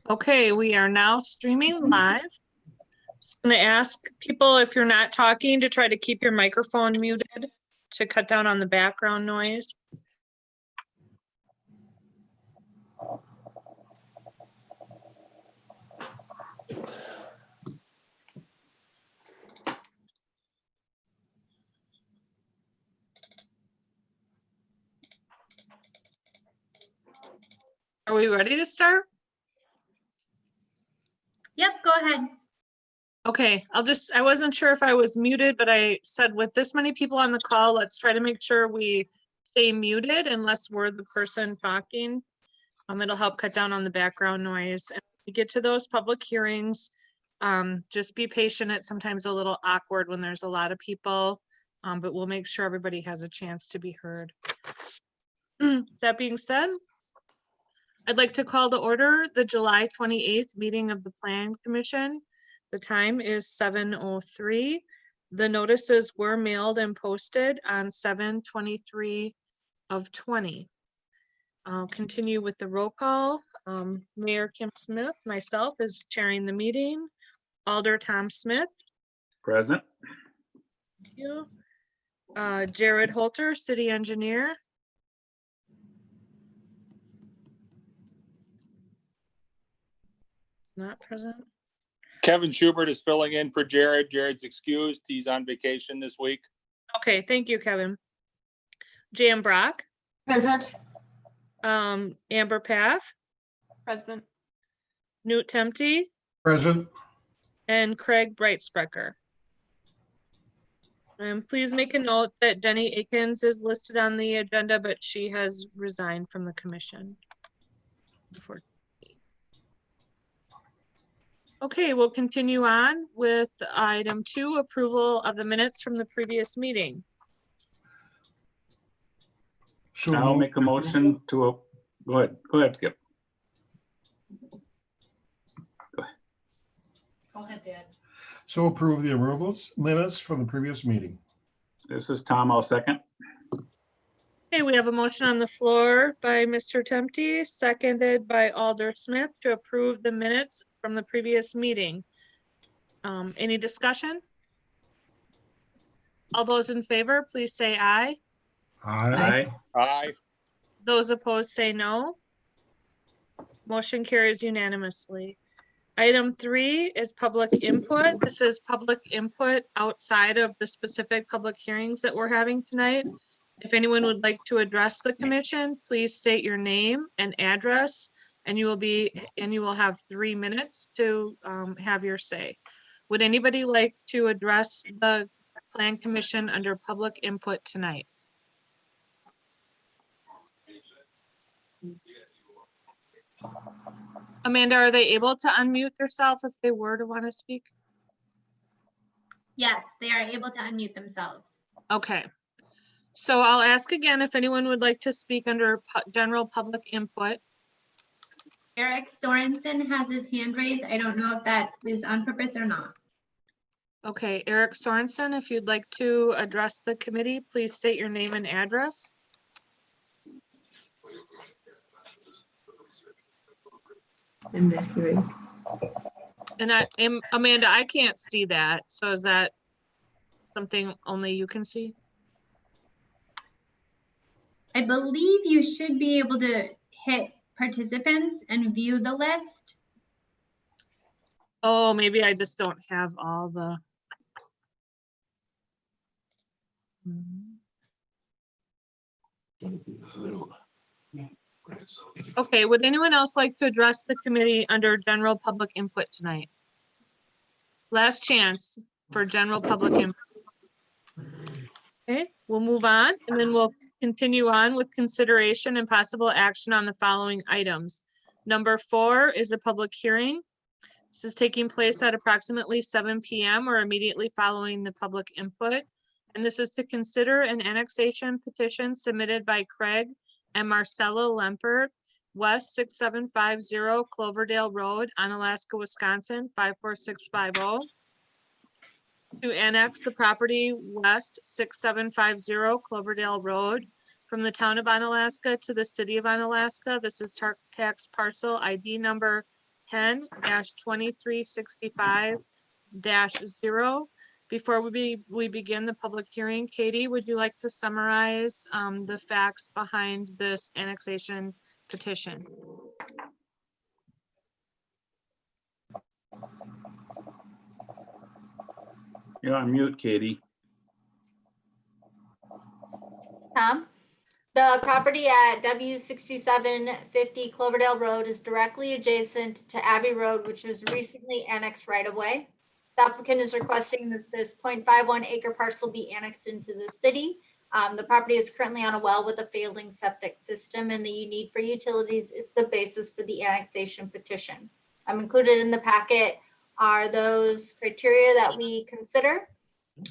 Okay, we are now streaming live. Just going to ask people, if you're not talking, to try to keep your microphone muted to cut down on the background noise. Are we ready to start? Yep, go ahead. Okay, I wasn't sure if I was muted, but I said with this many people on the call, let's try to make sure we stay muted unless we're the person talking. It'll help cut down on the background noise. And when we get to those public hearings, just be patient. It's sometimes a little awkward when there's a lot of people, but we'll make sure everybody has a chance to be heard. That being said, I'd like to call to order the July 28th meeting of the Plan Commission. The time is 7:03. The notices were mailed and posted on 7/23/20. I'll continue with the roll call. Mayor Kim Smith, myself, is chairing the meeting. Alder Tom Smith. Present. Thank you. Jared Holter, city engineer. Not present. Kevin Schubert is filling in for Jared. Jared's excused. He's on vacation this week. Okay, thank you, Kevin. Jan Brock. Present. Amber Paff. Present. Newt Temte. Present. And Craig Brightsprecher. And please make a note that Jenny Akins is listed on the agenda, but she has resigned from the commission. Okay, we'll continue on with item 2, approval of the minutes from the previous meeting. So I'll moved. make a motion to, go ahead, Skip. Go ahead, Dad. So approve the approvals minutes from the previous meeting. This is Tom. I'll second. Okay, we have a motion on the floor by Mr. Temte, seconded by Alder Smith to approve the minutes from the previous meeting. Any discussion? All those in favor, please say aye. Aye. Aye. Those opposed say no. Motion carries unanimously. Item 3 is public input. This is public input outside of the specific public hearings that we're having tonight. If anyone would like to address the commission, please state your name and address, and you will have 3 minutes to have your say. Would anybody like to address the Plan Commission under public input tonight? Amanda, are they able to unmute themselves if they were to want to speak? Yes, they are able to unmute themselves. Okay. So I'll ask again if anyone would like to speak under general public input. Eric Sorensen has his hand raised. I don't know if that is on purpose or not. Okay, Eric Sorensen, if you'd like to address the committee, please state your name and address. In this hearing. And Amanda, I can't see that. So is that something only you can see? I believe you should be able to hit participants and view the list. Oh, maybe I just don't have all the. Okay, would anyone else like to address the committee under general public input tonight? Last chance for general public input. Okay, we'll move on and then we'll continue on with consideration and possible action on the following items. Number 4 is a public hearing. This is taking place at approximately 7 p.m. or immediately following the public input. And this is to consider an annexation petition submitted by Craig and Marcella Lempert, West 6750 Cloverdale Road, Onalaska, Wisconsin 54650. To annex the property West 6750 Cloverdale Road from the town of Onalaska to the city of Onalaska. This is tax parcel ID number 10-2365-0. Before we begin the public hearing, Katie, would you like to summarize the facts behind this annexation petition? You're on mute, Katie. Tom, the property at W6750 Cloverdale Road is directly adjacent to Abbey Road, which was recently annexed right away. The applicant is requesting that this 0.51 acre parcel be annexed into the city. The property is currently on a well with a failing septic system, and the need for utilities is the basis for the annexation petition. Included in the packet are those criteria that we consider.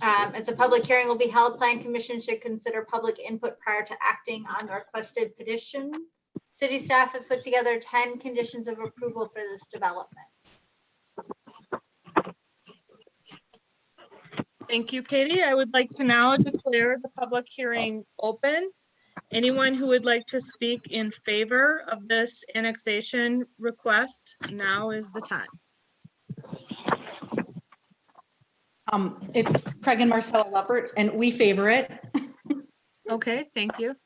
As a public hearing will be held, Plan Commission should consider public input prior to acting on the requested petition. City staff have put together 10 conditions of approval for this development. Thank you, Katie. I would like to now declare the public hearing open. Anyone who would like to speak in favor of this annexation request, now is the time. It's Craig and Marcella Leppert, and we favor it. Okay, thank you.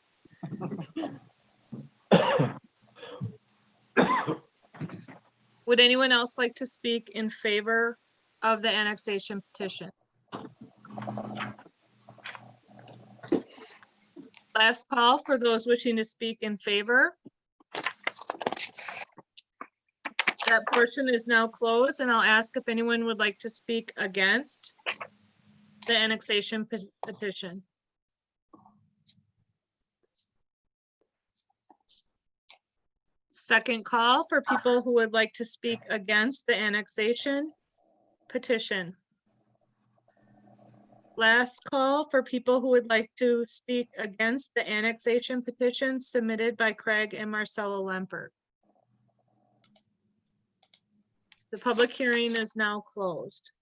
Would anyone else like to speak in favor of the annexation petition? Last call for those wishing to speak in favor. That portion is now closed, and I'll ask if anyone would like to speak against the annexation petition. Second call for people who would like to speak against the annexation petition. Last call for people who would like to speak against the annexation petition submitted by Craig and Marcella Lempert. The public hearing is now closed.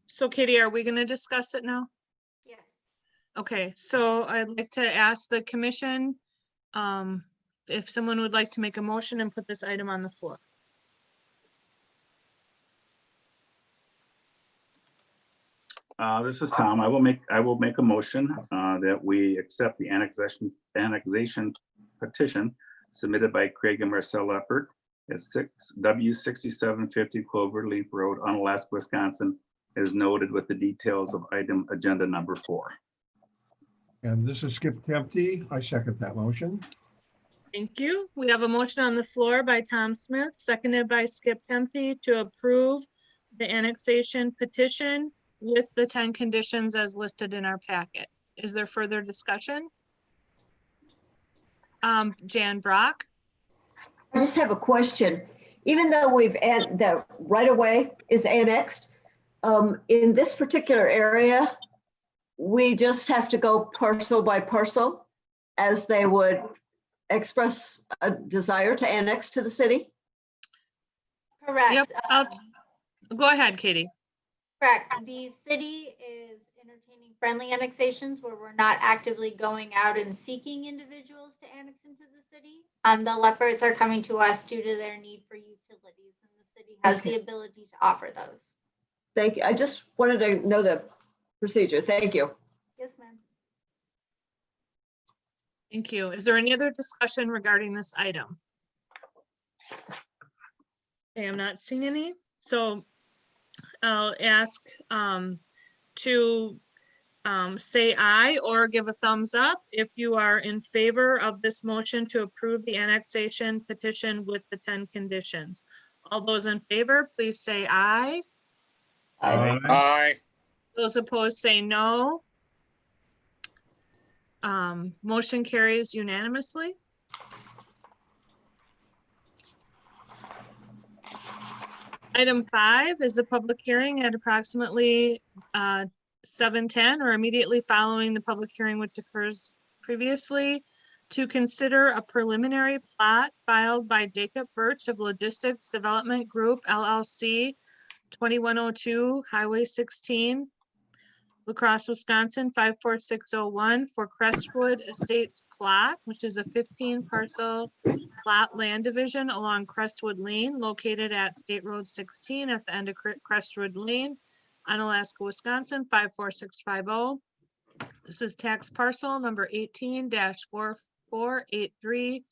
So Katie, are we going to discuss it now? Yes. Okay, so I'd like to ask the commission if someone would like to make a motion and put this item on the floor. This is Tom. I will make a motion that we accept the annexation petition submitted by Craig and Marcel Leppert at W6750 Clover Leaf Road, Onalaska, Wisconsin, as noted with the details of item agenda number 4. And this is Skip Tempty. I second that motion. Thank you. We have a motion on the floor by Tom Smith, seconded by Skip Tempty to approve the annexation petition with the 10 conditions as listed in our packet. Is there further discussion? Jan Brock. I just have a question. Even though the right of way is annexed, in this particular area, we just have to go parcel by parcel as they would express a desire to annex to the city? Correct. Yep, go ahead, Katie. Correct. The city is entertaining friendly annexations where we're not actively going out and seeking individuals to annex into the city. The Lepperts are coming to us due to their need for utilities, and the city has the ability to offer those. Thank you. I just wanted to know the procedure. Thank you. Yes, ma'am. Thank you. Is there any other discussion regarding this item? Okay, I'm not seeing any. So I'll ask to say aye or give a thumbs up if you are in favor of this motion to approve the annexation petition with the 10 conditions. All those in favor, please say aye. Aye. Those opposed say no. Motion carries unanimously. Item 5 is a public hearing at approximately 7:10 or immediately following the public hearing which occurs previously to consider a preliminary plat filed by Jacob Birch of Logistics Development Group LLC, 2102 Highway 16, Lacrosse, Wisconsin, 54601 for Crestwood Estates plat, which is a 15 parcel plat land division along Crestwood Lane located at State Road 16 at the end of Crestwood Lane, Onalaska, Wisconsin, 54650. This is tax parcel number 18-4483-1.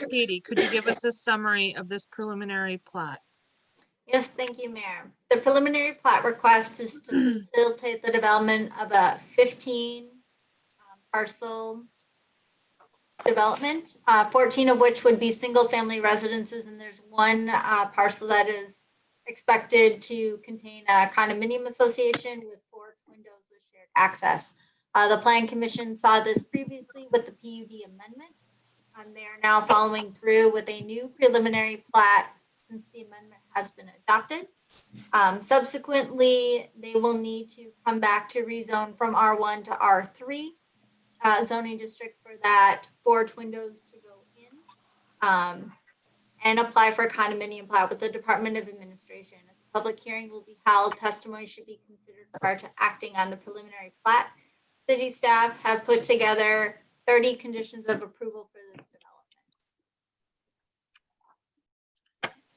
Katie, could you give us a summary of this preliminary plat? Yes, thank you, Mayor. The preliminary plat request is to facilitate the development of a 15 parcel development, 14 of which would be single-family residences, and there's one parcel that is expected to contain a condominium association with 4 windows with shared access. The Plan Commission saw this previously with the PUD amendment, and they are now following through with a new preliminary plat since the amendment has been adopted. Subsequently, they will need to come back to rezone from R1 to R3 zoning district for that 4 windows to go in, and apply for a condominium plat with the Department of Administration. As a public hearing will be held, testimony should be considered prior to acting on the preliminary plat. City staff have put together 30 conditions of approval for this development.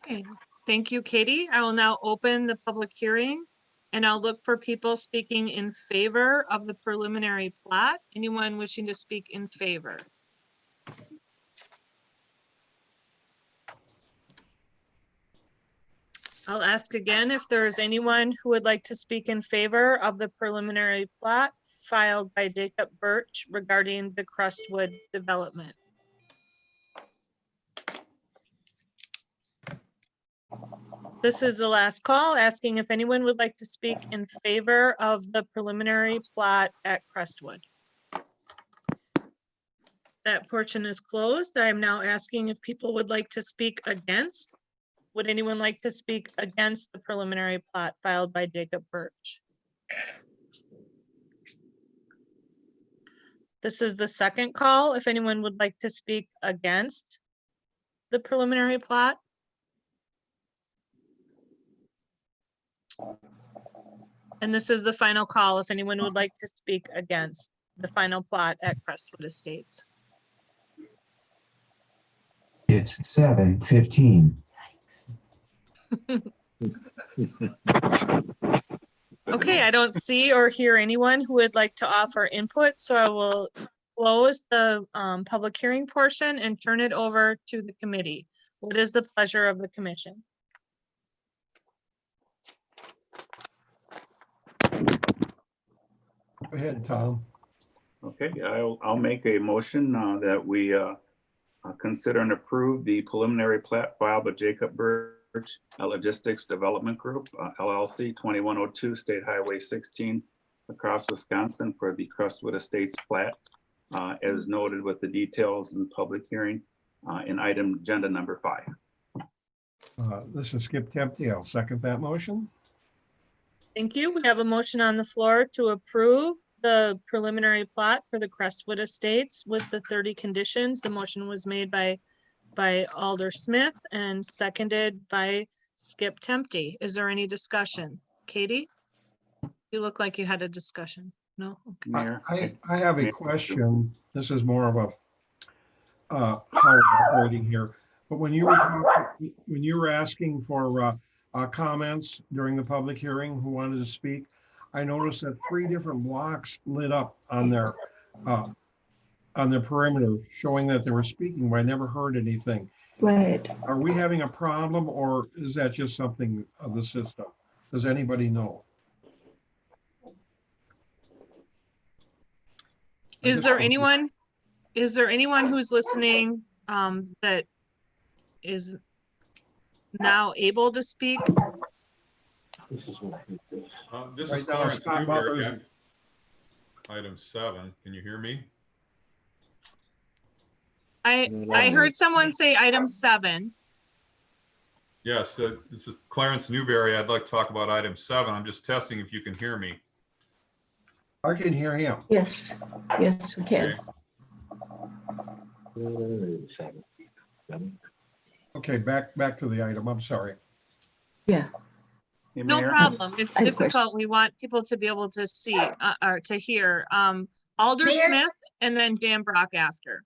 Okay, thank you, Katie. I will now open the public hearing and I'll look for people speaking in favor of the preliminary plat. Anyone wishing to speak in favor? I'll ask again if there's anyone who would like to speak in favor of the preliminary plat filed by Jacob Birch regarding the Crestwood development. This is the last call, asking if anyone would like to speak in favor of the preliminary plat at Crestwood. That portion is closed. I am now asking if people would like to speak against. Would anyone like to speak against the preliminary plat filed by Jacob Birch? This is the second call. If anyone would like to speak against the preliminary plat. And this is the final call. If anyone would like to speak against the final plat at Crestwood Estates. It's 7:15. Okay, I don't see or hear anyone who would like to offer input, so I will close the public hearing portion and turn it over to the committee. What is the pleasure of the commission? Go ahead, Tom. Okay, I'll make a motion that we consider and approve the preliminary plat filed by Jacob Birch Logistics Development Group, LLC, 2102 State Highway 16, across Wisconsin, for the Crestwood Estates plat, as noted with the details in the public hearing in item agenda number 5. This is Skip Tempte. I'll second that motion. Thank you. We have a motion on the floor to approve the preliminary plat for the Crestwood Estates with the 30 conditions. The motion was made by Alder Smith and seconded by Skip Tempte. Is there any discussion? Katie? You look like you had a discussion. No? Okay. Mayor? I have a question. This is more of a how we're operating here. But when you were asking for comments during the public hearing, who wanted to speak, I noticed that 3 different blocks lit up on their perimeter, showing that they were speaking, but I never heard anything. Right. Are we having a problem, or is that just something of the system? Does anybody know? Is there anyone who's listening that is now able to speak? This is Right now, Clarence Scott Newberry. Butler's- Item 7. Can you hear me? I heard someone say item 7. Yes, this is Clarence Newberry. I'd like to talk about item 7. I'm just testing if you can hear me. I can hear him. Yes, yes, we can. Okay, back to the item. I'm sorry. Yeah. Hey, No Mayor. problem. It's I have a question. difficult. We want people to be able to see, or to hear. Alder Mayor? Smith and then Dan Brock after.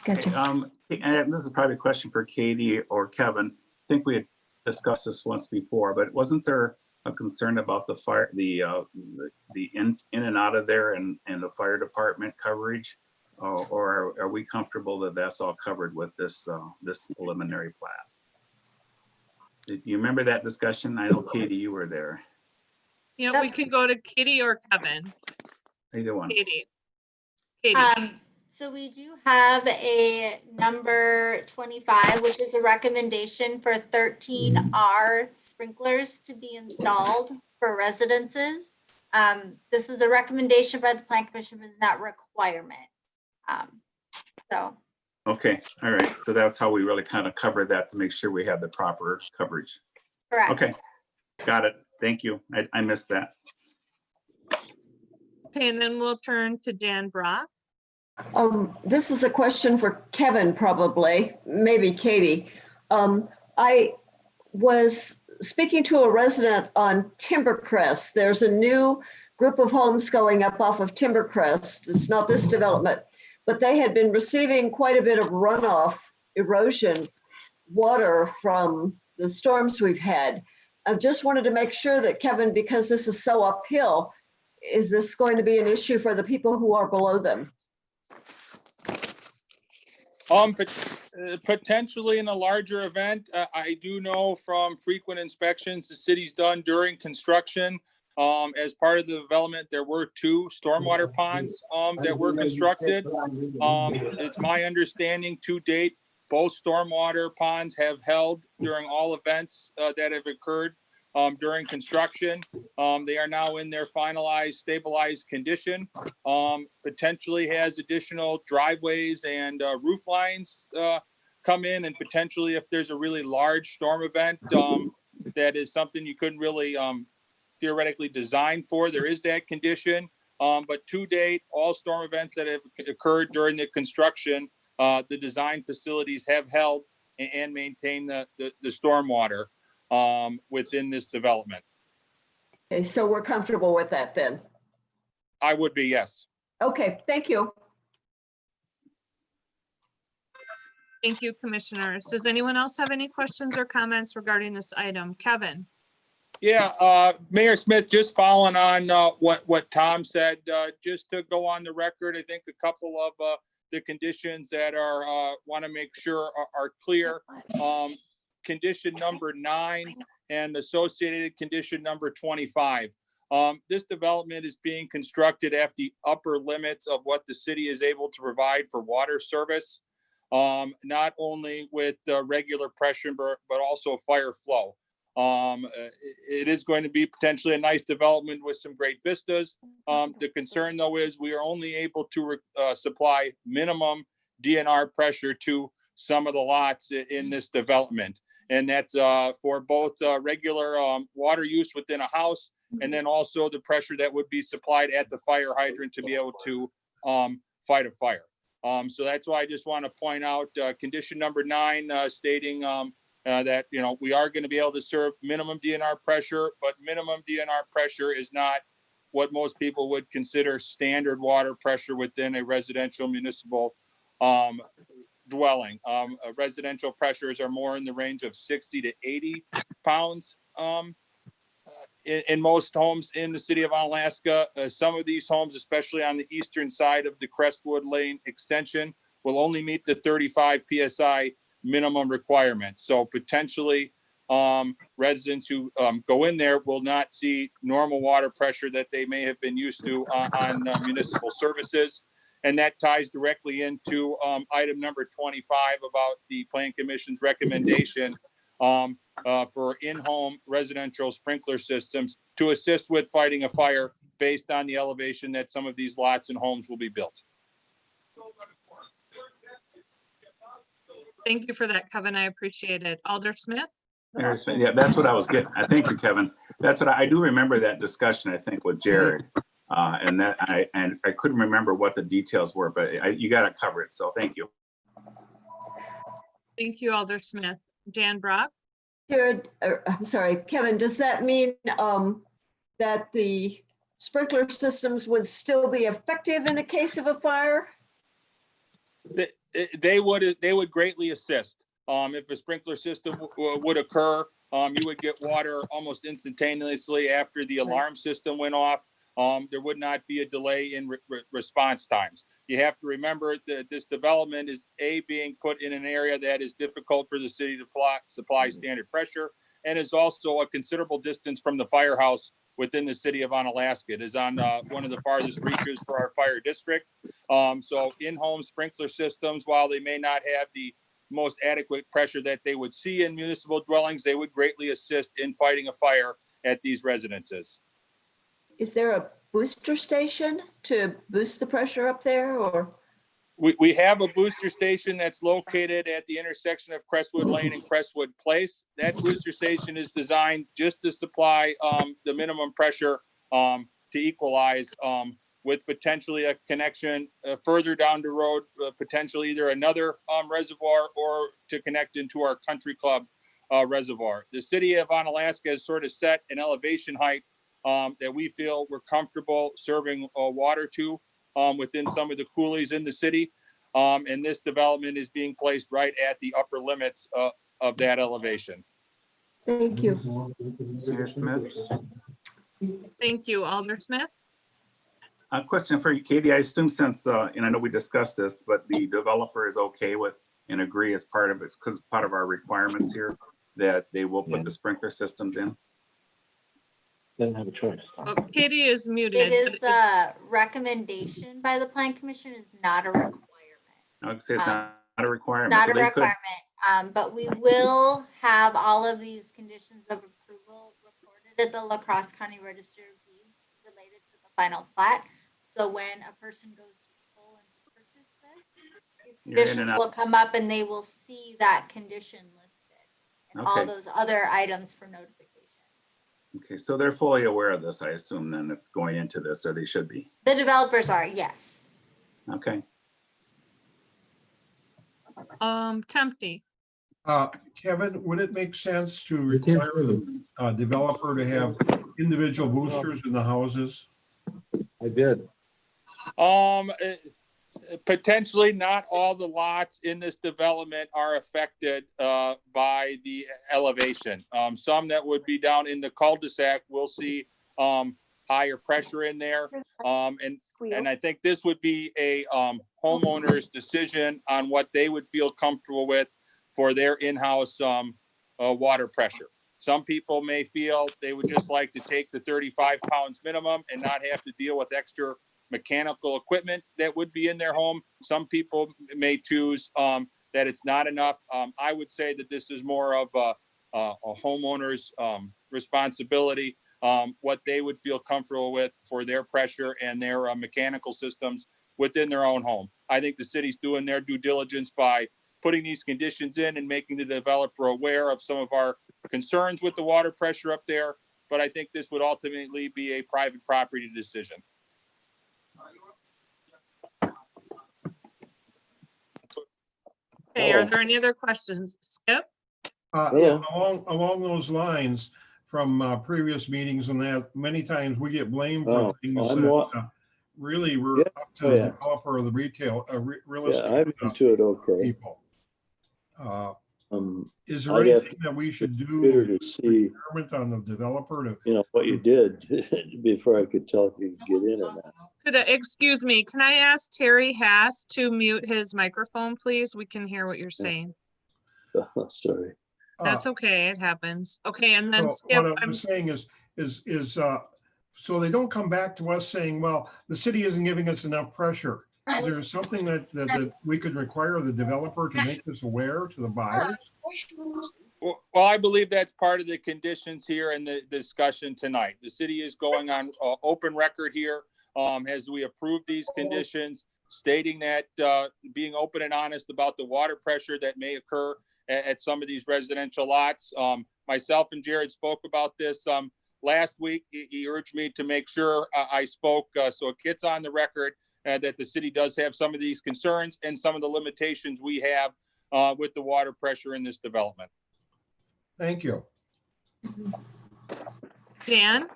Gotcha. And this is probably a question for Katie or Kevin. I think we had discussed this once before, but wasn't there a concern about the fire, the in and out of there and the fire department coverage? Or are we comfortable that that's all covered with this preliminary plat? Do you remember that discussion? I know Katie, you were there. Yeah, we can go to Katie or Kevin. Either one. Katie. Katie. So we do have a number 25, which is a recommendation for 13R sprinklers to be installed for residences. This is a recommendation by the Plan Commission, but it's not requirement. So. Okay, all right. So that's how we really kind of cover that to make sure we have the proper coverage. Correct. Okay, got it. Thank you. I missed that. Okay, and then we'll turn to Dan Brock. This is a question for Kevin, probably, maybe Katie. I was speaking to a resident on Timbercrest. There's a new group of homes going up off of Timbercrest. It's not this development, but they had been receiving quite a bit of runoff, erosion, water from the storms we've had. I just wanted to make sure that, Kevin, because this is so uphill, is this going to be an issue for the people who are below them? Potentially in a larger event, I do know from frequent inspections the city's done during construction. As part of the development, there were 2 stormwater ponds that were constructed. It's my understanding to date, both stormwater ponds have held during all events that have occurred during construction. They are now in their finalized, stabilized condition. Potentially has additional driveways and roof lines come in, and potentially if there's a really large storm event, that is something you couldn't really theoretically design for. There is that condition. But to date, all storm events that have occurred during the construction, the design facilities have held and maintained the stormwater within this development. Okay, so we're comfortable with that then? I would be, yes. Okay, thank you. Thank you, commissioners. Does anyone else have any questions or comments regarding this item? Kevin? Yeah, Mayor Smith, just following on what Tom said, just to go on the record, I think a couple of the conditions that are want to make sure are clear. Condition number 9 and associated condition number 25. This development is being constructed at the upper limits of what the city is able to provide for water service, not only with regular pressure, but also fire flow. It is going to be potentially a nice development with some great vistas. The concern though is we are only able to supply minimum DNR pressure to some of the lots in this development. And that's for both regular water use within a house, and then also the pressure that would be supplied at the fire hydrant to be able to fight a fire. So that's why I just want to point out condition number 9 stating that, you know, we are going to be able to serve minimum DNR pressure, but minimum DNR pressure is not what most people would consider standard water pressure within a residential municipal dwelling. Residential pressures are more in the range of 60 to 80 pounds in most homes in the city of Alaska. Some of these homes, especially on the eastern side of the Crestwood Lane extension, will only meet the 35 PSI minimum requirements. So potentially residents who go in there will not see normal water pressure that they may have been used to on municipal services. And that ties directly into item number 25 about the Plan Commission's recommendation for in-home residential sprinkler systems to assist with fighting a fire based on the elevation that some of these lots and homes will be built. Thank you for that, Kevin. I appreciate it. Alder Smith? Yeah, that's what I was getting. I thank you, Kevin. That's what I do remember that discussion, I think, with Jared. And I couldn't remember what the details were, but you got to cover it. So thank you. Thank you, Alder Smith. Dan Brock? Jared, I'm sorry, Kevin, does that mean that the sprinkler systems would still be effective in the case of a fire? They would greatly assist. If a sprinkler system would occur, you would get water almost instantaneously after the alarm system went off. There would not be a delay in response times. You have to remember that this development is being put in an area that is difficult for the city to supply standard pressure, and is also a considerable distance from the firehouse within the city of Onalaska. It is on one of the farthest reaches for our fire district. So in-home sprinkler systems, while they may not have the most adequate pressure that they would see in municipal dwellings, they would greatly assist in fighting a fire at these residences. Is there a booster station to boost the pressure up there, or? We have a booster station that's located at the intersection of Crestwood Lane and Crestwood Place. That booster station is designed just to supply the minimum pressure to equalize with potentially a connection further down the road, potentially either another reservoir or to connect into our country club reservoir. The city of Onalaska has sort of set an elevation height that we feel we're comfortable serving water to within some of the coulees in the city. And this development is being placed right at the upper limits of that elevation. Thank you. Mayor Smith, Thank you, Alder Smith. a question for you, Katie. I assume since, and I know we discussed this, but the developer is okay with and agree as part of it, because part of our requirements here, that they will put the sprinkler systems in. Doesn't have a choice. Oh, Katie is muted. It but is a recommendation by the plan commission, is not a requirement. I would say it's not a requirement. Not so a they could- requirement, but we will have all of these conditions of approval recorded at the La Crosse County Register of Deeds related to the final plat. So when a person goes to pull and to purchase this, these You're in conditions and out. will come up and they will see that condition listed and all Okay. those other items for notification. Okay, so they're fully aware of this, I assume, then, if going into this, or they should be. The developers are, yes. Okay. Tempty. Kevin, would it make sense to require the developer to have individual boosters in the houses? I did. Potentially not all the lots in this development are affected by the elevation. Some that would be down in the cul-de-sac will see higher pressure in there. And I think this would be a homeowner's decision on what they would feel comfortable with for their in-house water pressure. Some people may feel they would just like to take the 35 pounds minimum and not have to deal with extra mechanical equipment that would be in their home. Some people may choose that it's not enough. I would say that this is more of a homeowner's responsibility, what they would feel comfortable with for their pressure and their mechanical systems within their own home. I think the city's doing their due diligence by putting these conditions in and making the developer aware of some of our concerns with the water pressure up there. But I think this would ultimately be a private property decision. Okay, are there any other questions? Skip? Yeah. Along those lines, from previous meetings and that, many times we get blamed for Oh, things I'm that wa- really were Yeah, up to the yeah. developer or the real Yeah, estate I'm into it okay. people. Is there I'd have anything that we should Better do to see, requirement on the developer to? what you did before I could tell if you could get in or not. Excuse me, can I ask Terry Haas to mute his microphone, please? We can hear what you're saying. Sorry. That's okay, it happens. Okay, and then So Skip, what I'm saying is, so they don't come back to us saying, well, the city isn't giving us enough pressure. Is there something that we could require the developer to make us aware to the buyers? Well, I believe that's part of the conditions here in the discussion tonight. The city is going on open record here as we approve these conditions, stating that being open and honest about the water pressure that may occur at some of these residential lots. Myself and Jared spoke about this last week. He urged me to make sure I spoke so it gets on the record that the city does have some of these concerns and some of the limitations we have with the water pressure in this development. Thank you. Dan?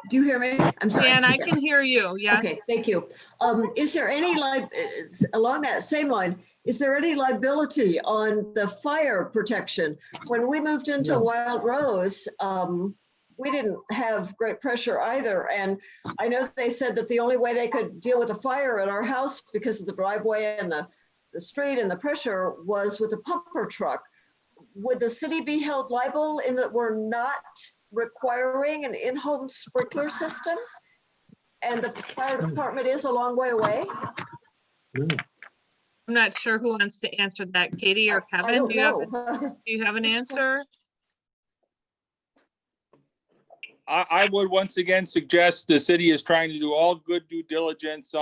Do you hear me? I'm sorry. Dan, I can hear you. Okay, Yes. thank you. Is there any, along that same line, is there any liability on the fire protection? When we moved into No. Wild Rose, we didn't have great pressure either. And I know they said that the only way they could deal with a fire at our house because of the driveway and the street and the pressure was with a pumper truck. Would the city be held liable in that we're not requiring an in-home sprinkler system? And the fire department is a long way away? I'm not sure who wants to answer that, Katie or I Kevin. don't Do you have, know. do you have an answer? I would once again suggest the city is trying to do all good due diligence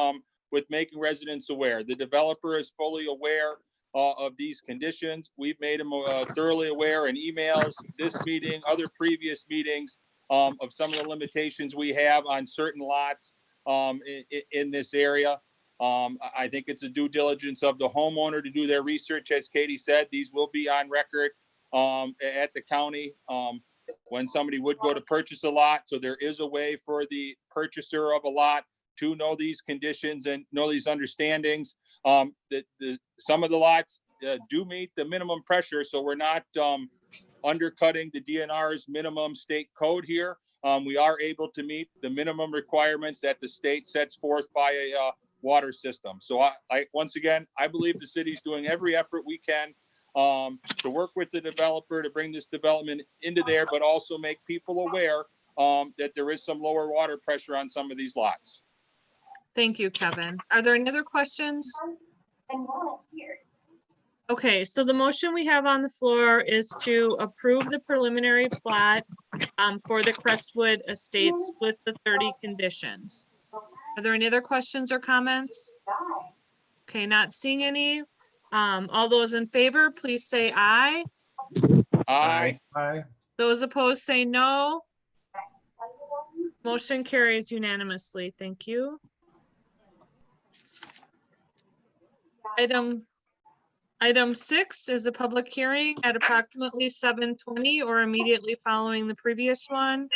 with making residents aware. The developer is fully aware of these conditions. We've made them thoroughly aware in emails, this meeting, other previous meetings of some of the limitations we have on certain lots in this area. I think it's a due diligence of the homeowner to do their research. As Katie said, these will be on record at the county when somebody would go to purchase a lot. So there is a way for the purchaser of a lot to know these conditions and know these understandings. Some of the lots do meet the minimum pressure, so we're not undercutting the DNR's minimum state code here. We are able to meet the minimum requirements that the state sets forth by a water system. So I once again, I believe the city's doing every effort we can to work with the developer to bring this development into there, but also make people aware that there is some lower water pressure on some of these lots. Thank you, Kevin. Are there any other questions? Okay, so the motion we have on the floor is to approve the preliminary plat for the Crestwood Estates with the 30 conditions. Are there any other questions or comments? Okay, not seeing any. All those in favor, please say aye. Aye. Aye. Those opposed say no. Motion carries unanimously. Thank you. Item 6 is a public hearing at approximately 7:20 or immediately following the previous one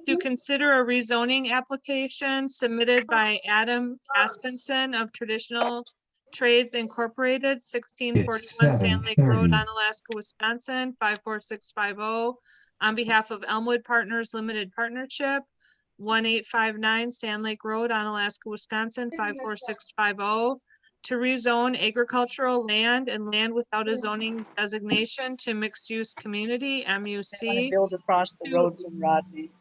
to consider a rezoning application submitted by Adam Aspenson of Traditional Trades Incorporated, 1641 Sand Lake Road, 7:30. Onalaska, Wisconsin, 54650, on behalf of Elmwood Partners Limited Partnership, 1859 Sand Lake Road, Onalaska, Wisconsin, 54650, to rezone agricultural land and land without a zoning designation to mixed-use community, MUC, Build across the road from Rodney.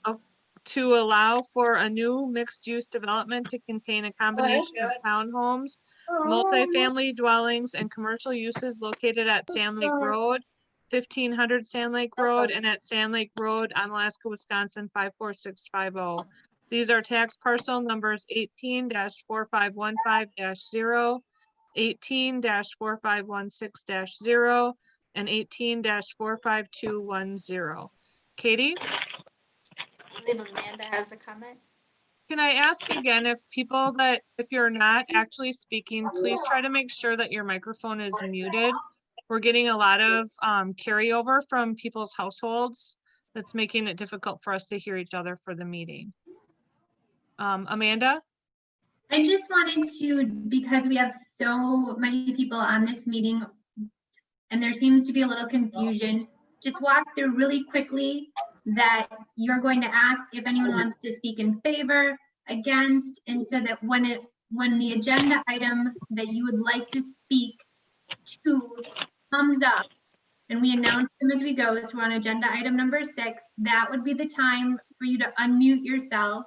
to allow for a new mixed-use development to contain a combination of townhomes, multifamily dwellings, and commercial uses located at Sand Lake Road, 1500 Sand Lake Road, and at Sand Lake Road, Onalaska, Wisconsin, 54650. These are tax parcel numbers 18-4515-0, 18-4516-0, and 18-45210. Katie, I believe Amanda has a comment. can I ask again if you're not actually speaking, please try to make sure that your microphone is muted. We're getting a lot of carryover from people's households. That's making it difficult for us to hear each other for the meeting. Amanda? I just wanted to, because we have so many people on this meeting and there seems to be a little confusion, just walk through really quickly that you're going to ask if anyone wants to speak in favor, against, and so that when the agenda item that you would like to speak to comes up, and we announce them as we go, so we're on agenda item number 6, that would be the time for you to unmute yourself.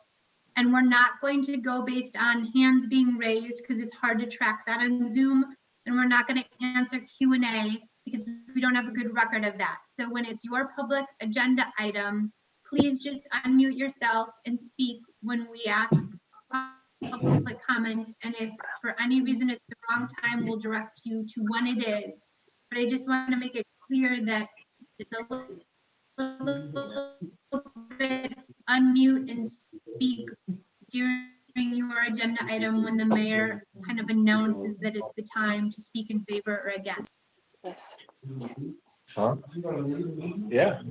And we're not going to go based on hands being raised because it's hard to track that on Zoom. And we're not going to answer Q&A because we don't have a good record of that. So when it's your public agenda item, please just unmute yourself and speak when we ask public comment. And if for any reason it's the wrong time, we'll direct you to when it is. But I just want to make it clear that it's a little bit unmute and speak during your agenda item when the mayor kind of announces that it's the time to speak in favor or against. Yes. Huh? Yeah.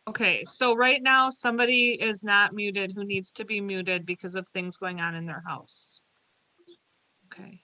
Okay, so right now, somebody is not muted who needs to be muted because of things going on in their house. Okay.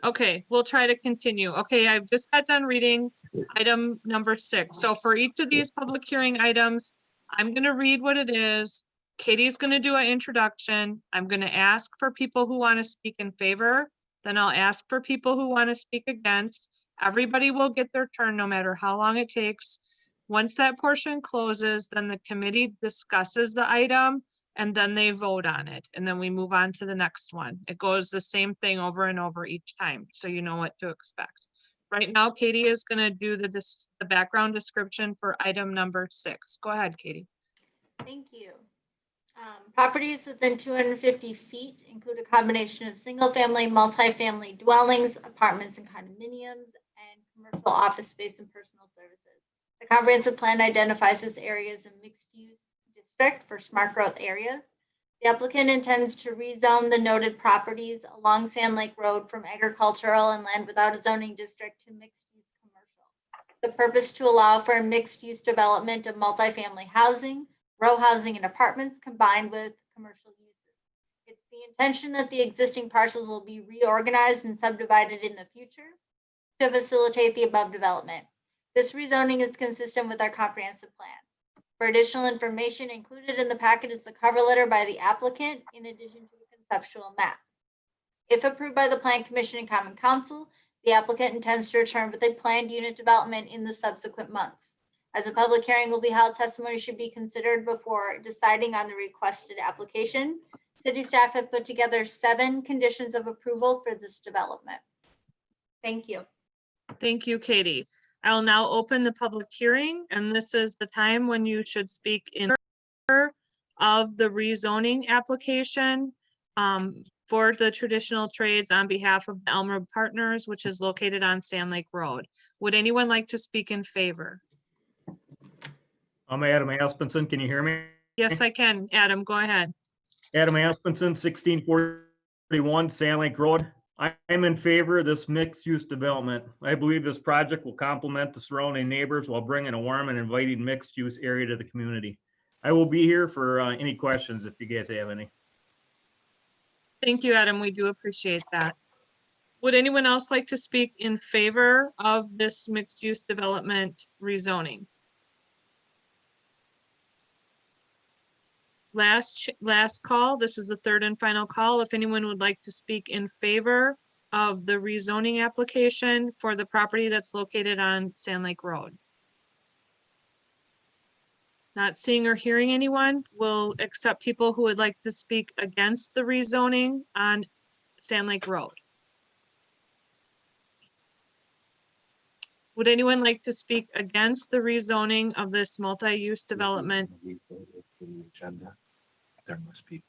Okay, we'll try to continue. Okay, I've just got done reading item number 6. So for each of these public hearing items, I'm gonna read what it is. Katie's gonna do an introduction. I'm gonna ask for people who want to speak in favor. Then I'll ask for people who want to speak against. Everybody will get their turn no matter how long it takes. Once that portion closes, then the committee discusses the item and then they vote on it. And then we move on to the next one. It goes the same thing over and over each time, so you know what to expect. Right now, Katie is gonna do the background description for item number 6. Go ahead, Katie. Thank you. Properties within 250 feet include a combination of single-family, multifamily dwellings, apartments and condominiums, and commercial office space and personal services. The comprehensive plan identifies this area as a mixed-use district for smart growth areas. The applicant intends to rezone the noted properties along Sand Lake Road from agricultural and land without a zoning district to mixed-use commercial. The purpose to allow for a mixed-use development of multifamily housing, row housing and apartments combined with commercial uses. It's the intention that the existing parcels will be reorganized and subdivided in the future to facilitate the above development. This rezoning is consistent with our comprehensive plan. For additional information, included in the packet is the cover letter by the applicant in addition to a conceptual map. If approved by the Plan Commission and Common Council, the applicant intends to return with a planned unit development in the subsequent months. As a public hearing will be held, testimony should be considered before deciding on the requested application. City staff have put together 7 conditions of approval for this development. Thank you. Thank you, Katie. I'll now open the public hearing, and this is the time when you should speak in favor of the rezoning application for the traditional trades on behalf of the Elmwood Partners, which is located on Sand Lake Road. Would anyone like to speak in favor? I'm Adam Aspenson. Can you hear me? Yes, I can. Adam, go ahead. Adam Aspenson, 1641 Sand Lake Road. I am in favor of this mixed-use development. I believe this project will complement the surrounding neighbors while bringing a warm and inviting mixed-use area to the community. I will be here for any questions if you guys have any. Thank you, Adam. We do appreciate that. Would anyone else like to speak in favor of this mixed-use development rezoning? Last call. This is the third and final call. If anyone would like to speak in favor of the rezoning application for the property that's located on Sand Lake Road. Not seeing or hearing anyone, we'll accept people who would like to speak against the rezoning on Sand Lake Road. Would anyone like to speak against the rezoning of this multi-use development? There must be.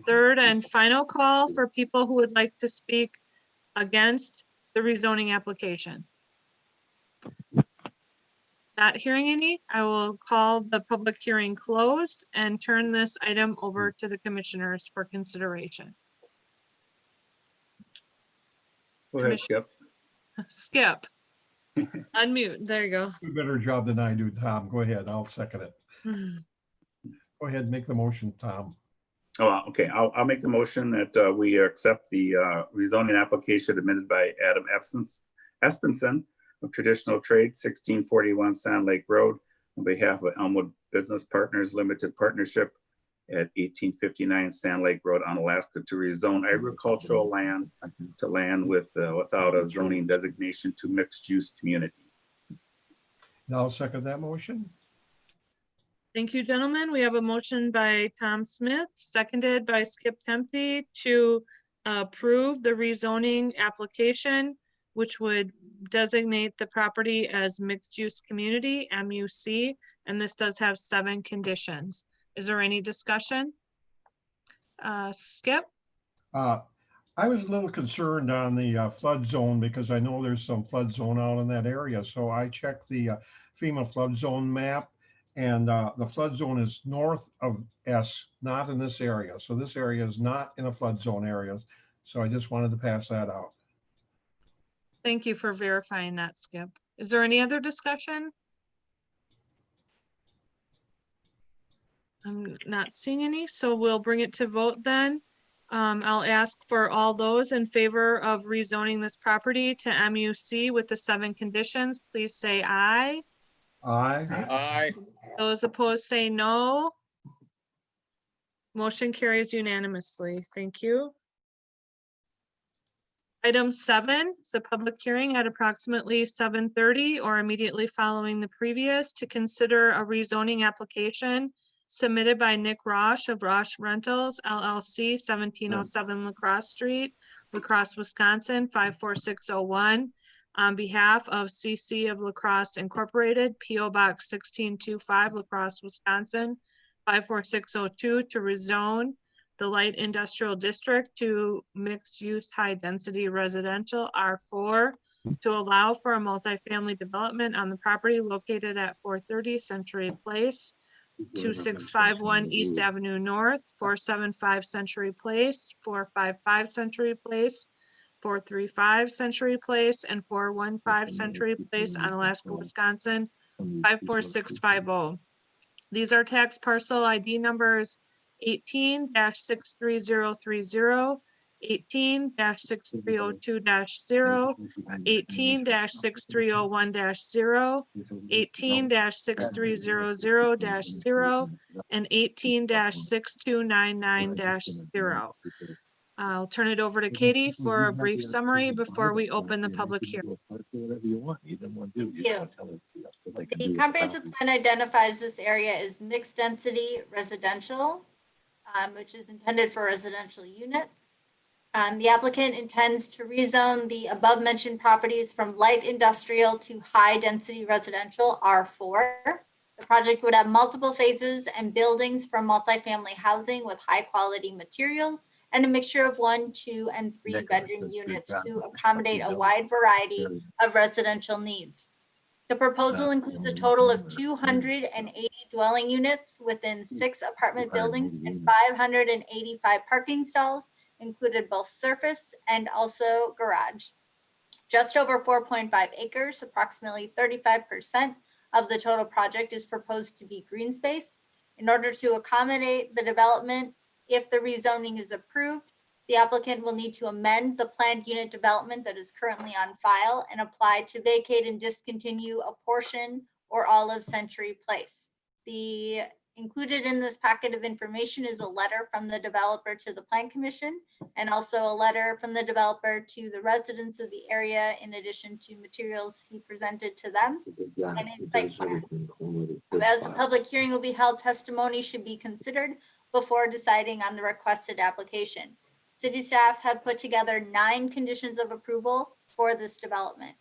Third and final call for people who would like to speak against the rezoning application. Not hearing any, I will call the public hearing closed and turn this item over to the commissioners for consideration. Go ahead, Skip. Skip. Unmute. There you go. Do a better job than I do, Tom. Go ahead. I'll second it. Go ahead, make the motion, Tom. Oh, okay. I'll make the motion that we accept the rezoning application admitted by Adam Aspenson of Traditional Trade, 1641 Sand Lake Road, on behalf of Elmwood Business Partners Limited Partnership at 1859 Sand Lake Road, Unalaska, to rezone agricultural land to land with without a zoning designation to mixed-use community. Now I'll second that motion. Thank you, gentlemen. We have a motion by Tom Smith, seconded by Skip Tempe to approve the rezoning application, which would designate the property as mixed-use community, MUC, and this does have 7 conditions. Is there any discussion? Skip? I was a little concerned on the flood zone because I know there's some flood zone out in that area. So I checked the FEMA flood zone map, and the flood zone is north of S, not in this area. So this area is not in a flood zone area. So I just wanted to pass that out. Thank you for verifying that, Skip. Is there any other discussion? I'm not seeing any, so we'll bring it to vote then. I'll ask for all those in favor of rezoning this property to MUC with the 7 conditions, please say aye. Aye. Aye. Those opposed say no. Motion carries unanimously. Thank you. Item 7 is a public hearing at approximately 7:30 or immediately following the previous to consider a rezoning application submitted by Nick Roche of Roche Rentals LLC, 1707 Lacrosse Street, Lacrosse, Wisconsin, 54601, on behalf of CC of Lacrosse Incorporated, PO Box 1625, Lacrosse, Wisconsin, 54602, to rezone the light industrial district to mixed-use high-density residential R4 to allow for a multifamily development on the property located at 430 Century Place, 2651 East Avenue North, 475 Century Place, 455 Century Place, 435 Century Place, and 415 Century Place on Alaska, Wisconsin, 54650. These are tax parcel ID numbers 18-63030, 18-6302-0, 18-6301-0, 18-6300-0, and 18-6299-0. I'll turn it over to Katie for a brief summary before we open the public hearing. The comprehensive plan identifies this area as mixed density residential, which is intended for residential units. The applicant intends to rezone the above mentioned properties from light industrial to high density residential R4. The project would have multiple phases and buildings for multifamily housing with high quality materials and a mixture of 1, 2, and 3 bedroom units to accommodate a wide variety of residential needs. The proposal includes a total of 280 dwelling units within 6 apartment buildings and 585 parking stalls, included both surface and also garage. Just over 4.5 acres, approximately 35% of the total project is proposed to be green space. In order to accommodate the development, if the rezoning is approved, the applicant will need to amend the planned unit development that is currently on file and apply to vacate and discontinue a portion or all of Century Place. The included in this packet of information is a letter from the developer to the Plan Commission and also a letter from the developer to the residents of the area in addition to materials he presented to them. And it's site plan. As a public hearing will be held, testimony should be considered before deciding on the requested application. City staff have put together 9 conditions of approval for this development.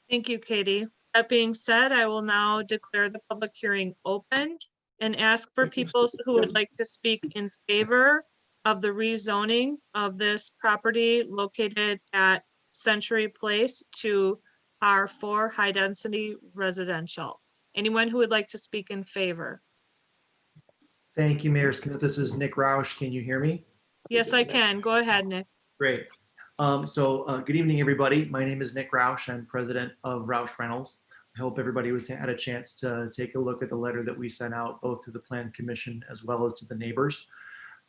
Thank you, Katie. That being said, I will now declare the public hearing open and ask for people who would like to speak in favor of the rezoning of this property located at Century Place to R4 high density residential. Anyone who would like to speak in favor? Thank you, Mayor Smith. This is Nick Roush. Can you hear me? Yes, I can. Go ahead, Nick. Great. Good evening, everybody. My name is Nick Roush. I'm president of Roush Rentals. I hope everybody had a chance to take a look at the letter that we sent out both to the Plan Commission as well as to the neighbors.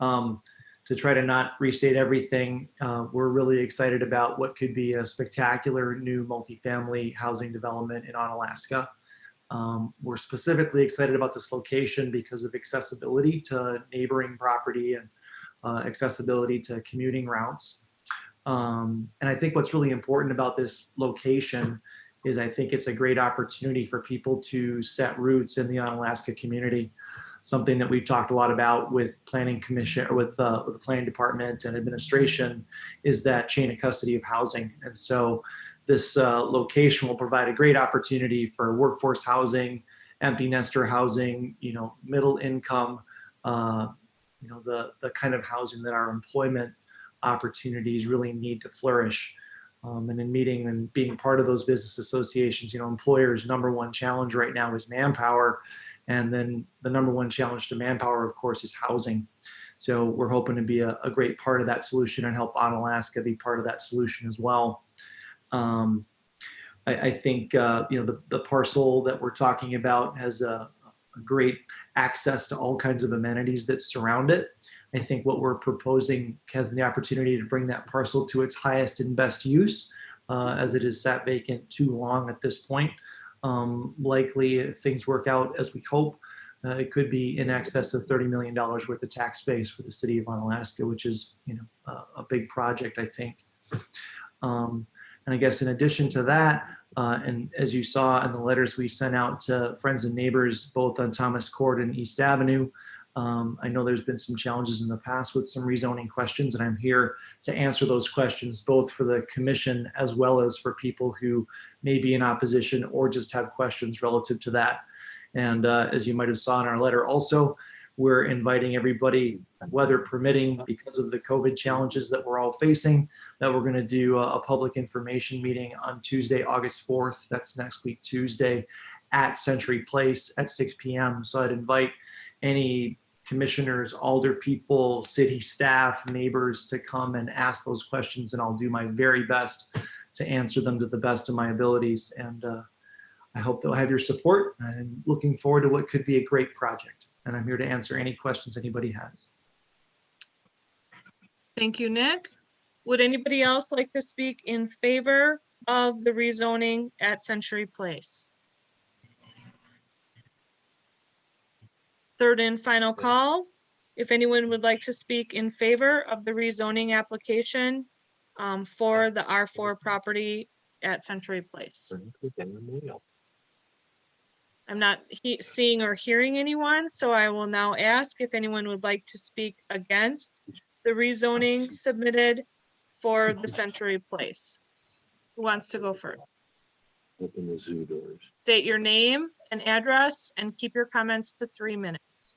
To try to not restate everything, we're really excited about what could be a spectacular new multifamily housing development in Onalaska. We're specifically excited about this location because of accessibility to neighboring property and accessibility to commuting routes. And I think what's really important about this location is I think it's a great opportunity for people to set roots in the Onalaska community. Something that we've talked a lot about with Planning Commission or with the Planning Department and administration is that chain of custody of housing. And so this location will provide a great opportunity for workforce housing, empty nester housing, middle income, the kind of housing that our employment opportunities really need to flourish. And in meeting and being part of those business associations, employers' number one challenge right now is manpower. And then the number one challenge to manpower, of course, is housing. So we're hoping to be a great part of that solution and help Onalaska be part of that solution as well. I think the parcel that we're talking about has a great access to all kinds of amenities that surround it. I think what we're proposing has the opportunity to bring that parcel to its highest and best use, as it has sat vacant too long at this point. Likely, if things work out as we hope, it could be in excess of $30 million worth of tax base for the city of Onalaska, which is a big project, I think. And I guess in addition to that, and as you saw in the letters we sent out to friends and neighbors, both on Thomas Court and East Avenue, I know there's been some challenges in the past with some rezoning questions, and I'm here to answer those questions, both for the commission as well as for people who may be in opposition or just have questions relative to that. And as you might have saw in our letter also, we're inviting everybody, weather permitting, because of the COVID challenges that we're all facing, that we're going to do a public information meeting on Tuesday, August 4th. That's next week, Tuesday, at Century Place at 6 p.m. So I'd invite any commissioners, alder people, city staff, neighbors to come and ask those questions, and I'll do my very best to answer them to the best of my abilities. And I hope they'll have your support. I'm looking forward to what could be a great project. And I'm here to answer any questions anybody has. Thank you, Nick. Would anybody else like to speak in favor of the rezoning at Century Place? Third and final call. If anyone would like to speak in favor of the rezoning application for the R4 property at Century Place. I'm not seeing or hearing anyone, so I will now ask if anyone would like to speak against the rezoning submitted for the Century Place. Who wants to go first? Open the zoo doors. State your name and address and keep your comments to 3 minutes.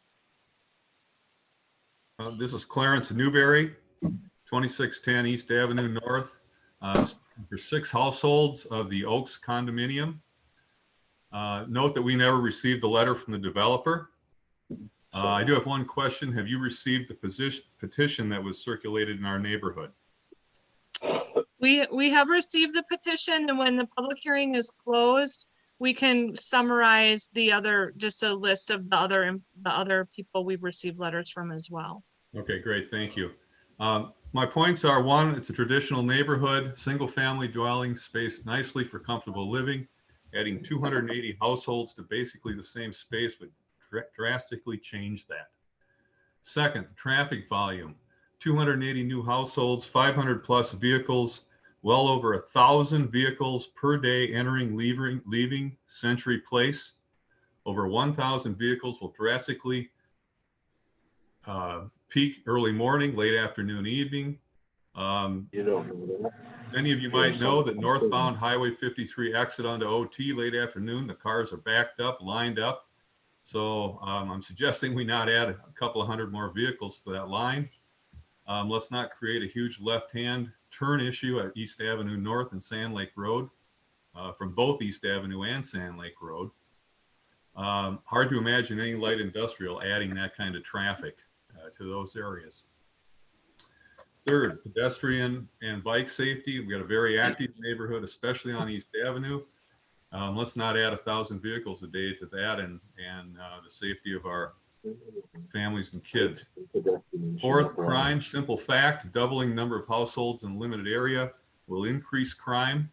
This is Clarence Newberry, 2610 East Avenue North, for 6 households of the Oaks condominium. Note that we never received the letter from the developer. I do have one question. Have you received the petition that was circulated in our neighborhood? We have received the petition, and when the public hearing is closed, we can summarize the other, just a list of the other people we've received letters from as well. Okay, great. Thank you. My points are: 1, it's a traditional neighborhood, single family dwelling, spaced nicely for comfortable living. Adding 280 households to basically the same space would drastically change that. 2nd, the traffic volume, 280 new households, 500 plus vehicles, well over 1,000 vehicles per day entering, leaving Century Place. Over 1,000 vehicles will drastically peak early morning, late afternoon, evening. Many of you might know that northbound Highway 53 exit onto OT late afternoon, the cars are backed up, lined up. So I'm suggesting we not add a couple of hundred more vehicles to that line. Let's not create a huge left-hand turn issue at East Avenue North and Sand Lake Road from both East Avenue and Sand Lake Road. Hard to imagine any light industrial adding that kind of traffic to those areas. 3rd, pedestrian and bike safety. We've got a very active neighborhood, especially on East Avenue. Let's not add 1,000 vehicles a day to that and the safety of our families and kids. 4th, crime. Simple fact, doubling number of households in a limited area will increase crime.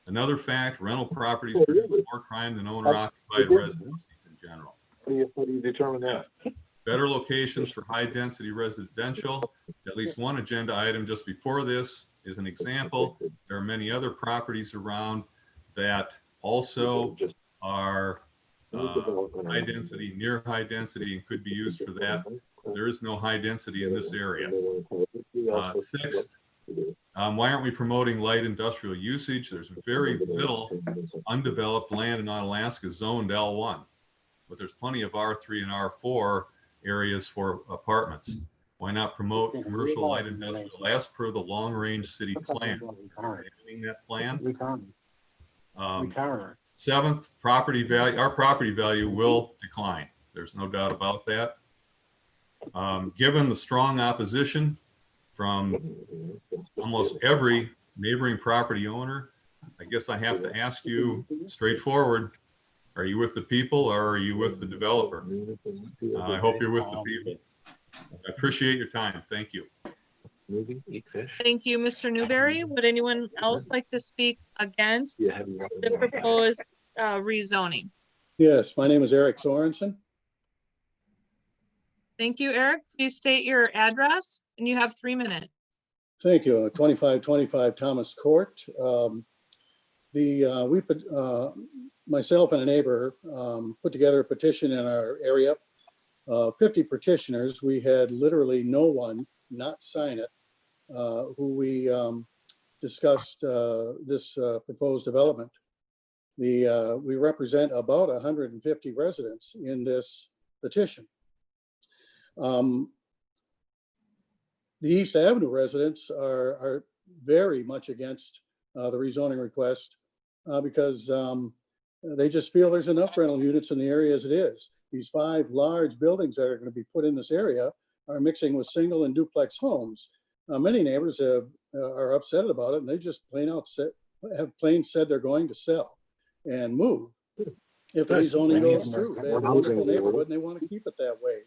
Another fact, rental properties produce more crime than owner-occupied residences in general. How do you determine that? Better locations for high-density residential. At least one agenda item just before this is an example. There are many other properties around that also are high density, near high density, and could be used for that. There is no high density in this area. 6th, why aren't we promoting light industrial usage? There's very little undeveloped land in Onalaska zoned L1, but there's plenty of R3 and R4 areas for apartments. Why not promote commercial light industrial as per the long range city plan? That plan. 7th, property value. Our property value will decline. There's no doubt about that. Given the strong opposition from almost every neighboring property owner, I guess I have to ask you straightforward, are you with the people or are you with the developer? I hope you're with the people. I appreciate your time. Thank you. Thank you, Mr. Newberry. Would anyone else like to speak against the proposed rezoning? Yes, my name is Eric Sorensen. Thank you, Eric. Please state your address and you have 3 minutes. Thank you. 2525 Thomas Court. Myself and a neighbor put together a petition in our area. 50 petitioners. We had literally no one not sign it who we discussed this proposed development. We represent about 150 residents in this petition. The East Avenue residents are very much against the rezoning request because they just feel there's enough rental units in the area as it is. These 5 large buildings that are going to be put in this area are mixing with single and duplex homes. Many neighbors are upset about it, and they just have plain said they're going to sell and move if the rezoning goes through. They have a wonderful neighborhood and they want to keep it that way.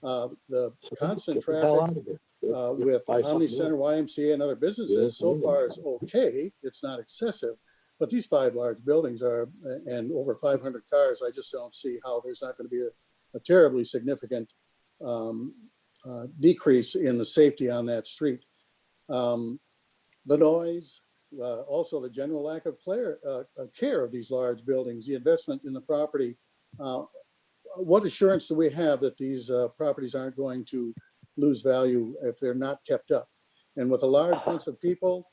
The constant traffic with Omni Center, YMCA, and other businesses so far is okay. It's not excessive, but these 5 large buildings are, and over 500 cars, I just don't see how there's not going to be a terribly significant decrease in the safety on that street. The noise, also the general lack of care of these large buildings, the investment in the property. What assurance do we have that these properties aren't going to lose value if they're not kept up? And with a large bunch of people,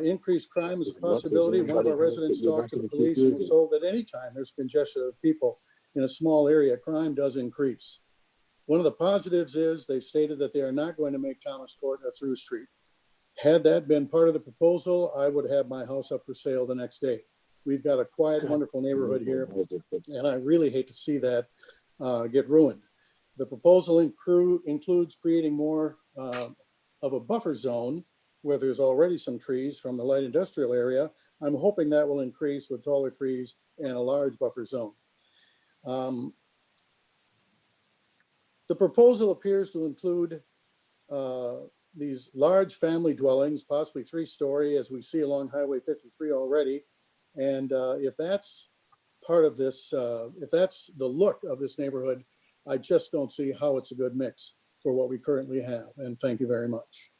increased crime is a possibility. One of our residents talked to the police and was told that anytime there's congestion of people in a small area, crime does increase. One of the positives is they stated that they are not going to make Thomas Court a through street. Had that been part of the proposal, I would have my house up for sale the next day. We've got a quiet, wonderful neighborhood here, and I really hate to see that get ruined. The proposal includes creating more of a buffer zone where there's already some trees from the light industrial area. I'm hoping that will increase with taller trees and a large buffer zone. The proposal appears to include these large family dwellings, possibly 3-story, as we see along Highway 53 already. And if that's part of this, if that's the look of this neighborhood, I just don't see how it's a good mix for what we currently have. And thank you very much.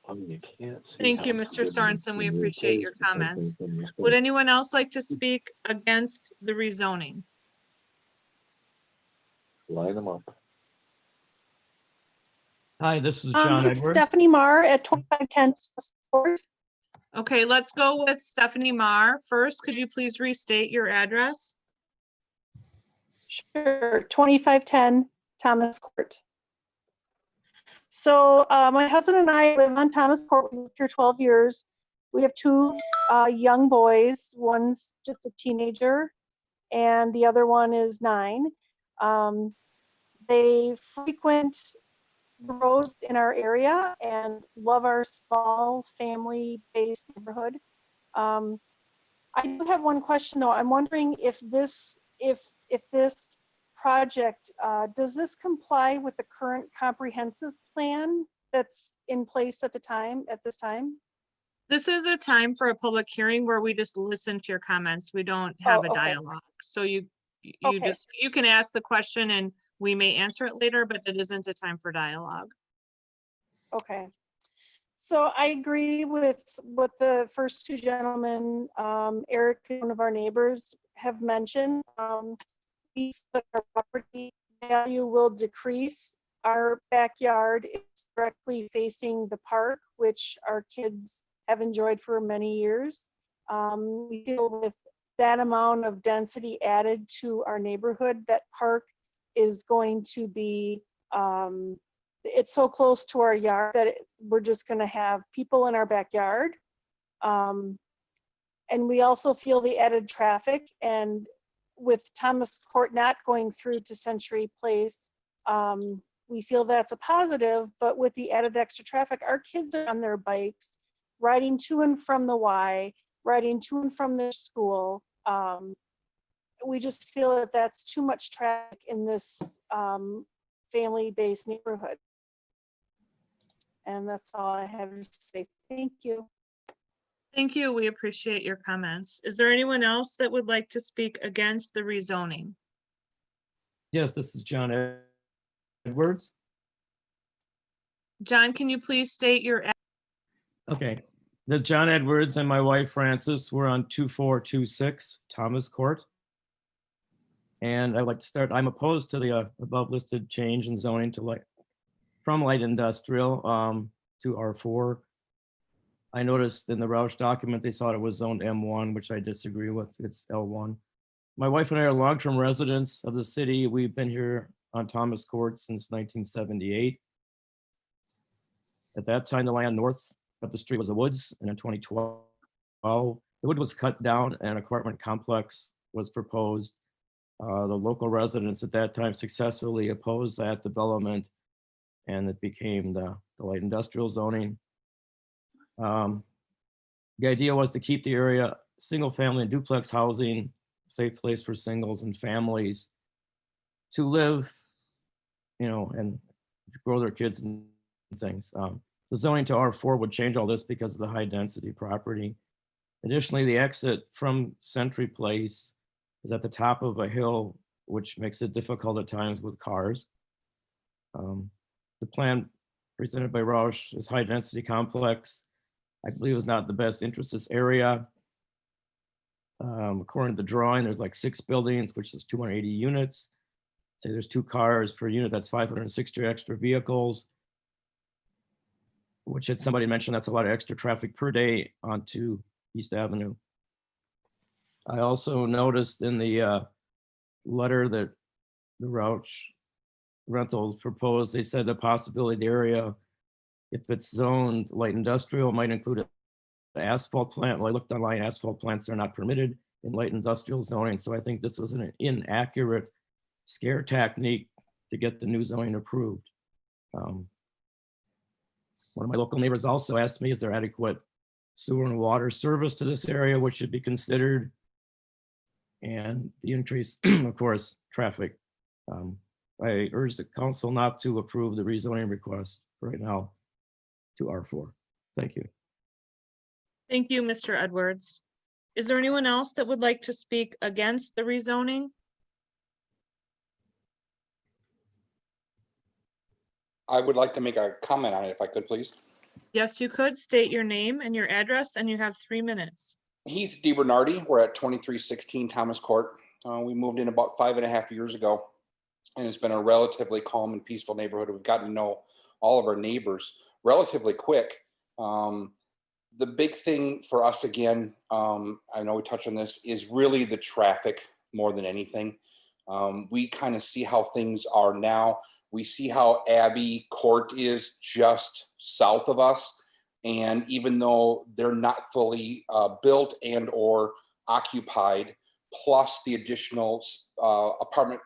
Thank you, Mr. Sorensen. We appreciate your comments. Would anyone else like to speak against the rezoning? Line them up. Hi, this is John Edward. Stephanie Marr at 2510 Court. Okay, let's go with Stephanie Marr first. Could you please restate your address? Sure, 2510 Thomas Court. So my husband and I live on Thomas Court. We lived here 12 years. We have 2 young boys. One's just a teenager and the other one is 9. They frequent the roads in our area and love our small family-based neighborhood. I do have one question though. I'm wondering if this project, does this comply with the current comprehensive plan that's in place at this time? This is a time for a public hearing where we just listen to your comments. We don't have a dialogue. So you can ask the question and we may answer it later, but it isn't a time for dialogue. Okay. So I agree with what the first 2 gentlemen, Eric, one of our neighbors, have mentioned. We feel that our property value will decrease. Our backyard is directly facing the park, which our kids have enjoyed for many years. We feel with that amount of density added to our neighborhood, that park is going to be, it's so close to our yard that we're just going to have people in our backyard. And we also feel the added traffic and with Thomas Court not going through to Century Place, we feel that's a positive, but with the added extra traffic, our kids are on their bikes, riding to and from the Y, riding to and from their school. We just feel that that's too much traffic in this family-based neighborhood. And that's all I have to say. Thank you. Thank you. We appreciate your comments. Is there anyone else that would like to speak against the rezoning? Yes, this is John Edwards. John, can you please state your Okay, the John Edwards and my wife Frances were on 2426 Thomas Court. And I'd like to start, I'm opposed to the above listed change in zoning to from light industrial to R4. I noticed in the Roush document, they thought it was zoned M1, which I disagree with, it's L1. My wife and I are long-term residents of the city. We've been here on Thomas Court since 1978. At that time, the land north of the street was the woods, and in 2012, the wood was cut down and an apartment complex was proposed. The local residents at that time successfully opposed that development, and it became the light industrial zoning. The idea was to keep the area single family and duplex housing, safe place for singles and families to live, you know, and grow their kids and things. The zoning to R4 would change all this because of the high density property. Additionally, the exit from Century Place is at the top of a hill, which makes it difficult at times with cars. The plan presented by Roush is high density complex. I believe is not the best interest in this area. According to the drawing, there's like 6 buildings, which is 280 units. Say there's 2 cars per unit, that's 560 extra vehicles, which had somebody mentioned that's a lot of extra traffic per day onto East Avenue. I also noticed in the letter that the Roush Rentals proposed, they said the possibility the area, if it's zoned light industrial, might include an asphalt plant. Well, I looked online, asphalt plants are not permitted in light industrial zoning. So I think this was an inaccurate scare technique to get the new zoning approved. One of my local neighbors also asked me, is there adequate sewer and water service to this area, which should be considered? And the increase, of course, traffic. I urge the council not to approve the rezoning request right now to R4. Thank you. Thank you, Mr. Edwards. Is there anyone else that would like to speak against the rezoning? I would like to make a comment on it if I could, please. Yes, you could state your name and your address, and you have 3 minutes. Heath DiBernardi, we're at 2316 Thomas Court. We moved in about 5.5 years ago, and it's been a relatively calm and peaceful neighborhood. We've gotten to know all of our neighbors relatively quick. The big thing for us, again, I know we touched on this, is really the traffic more than anything. We kind of see how things are now. We see how Abbey Court is just south of us. And even though they're not fully built and or occupied, plus the additional apartment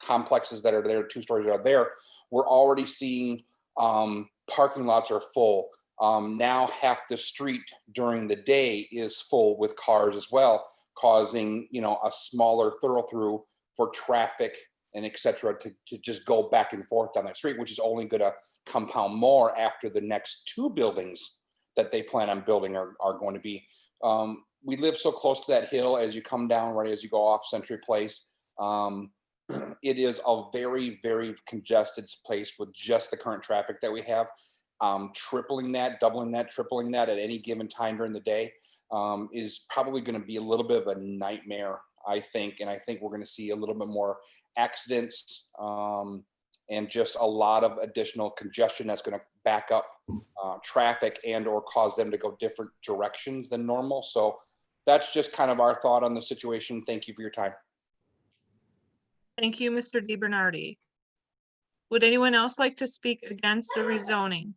complexes that are there, 2 stories that are there, we're already seeing parking lots are full. Now half the street during the day is full with cars as well, causing, you know, a smaller thoroughfare for traffic and et cetera to just go back and forth down that street, which is only going to compound more after the next 2 buildings that they plan on building are going to be. We live so close to that hill as you come down, right as you go off Century Place. It is a very, very congested place with just the current traffic that we have. Tripling that, doubling that, tripling that at any given time during the day is probably going to be a little bit of a nightmare, I think. And I think we're going to see a little bit more accidents and just a lot of additional congestion that's going to back up traffic and or cause them to go different directions than normal. So that's just kind of our thought on the situation. Thank you for your time. Thank you, Mr. DiBernardi. Would anyone else like to speak against the rezoning?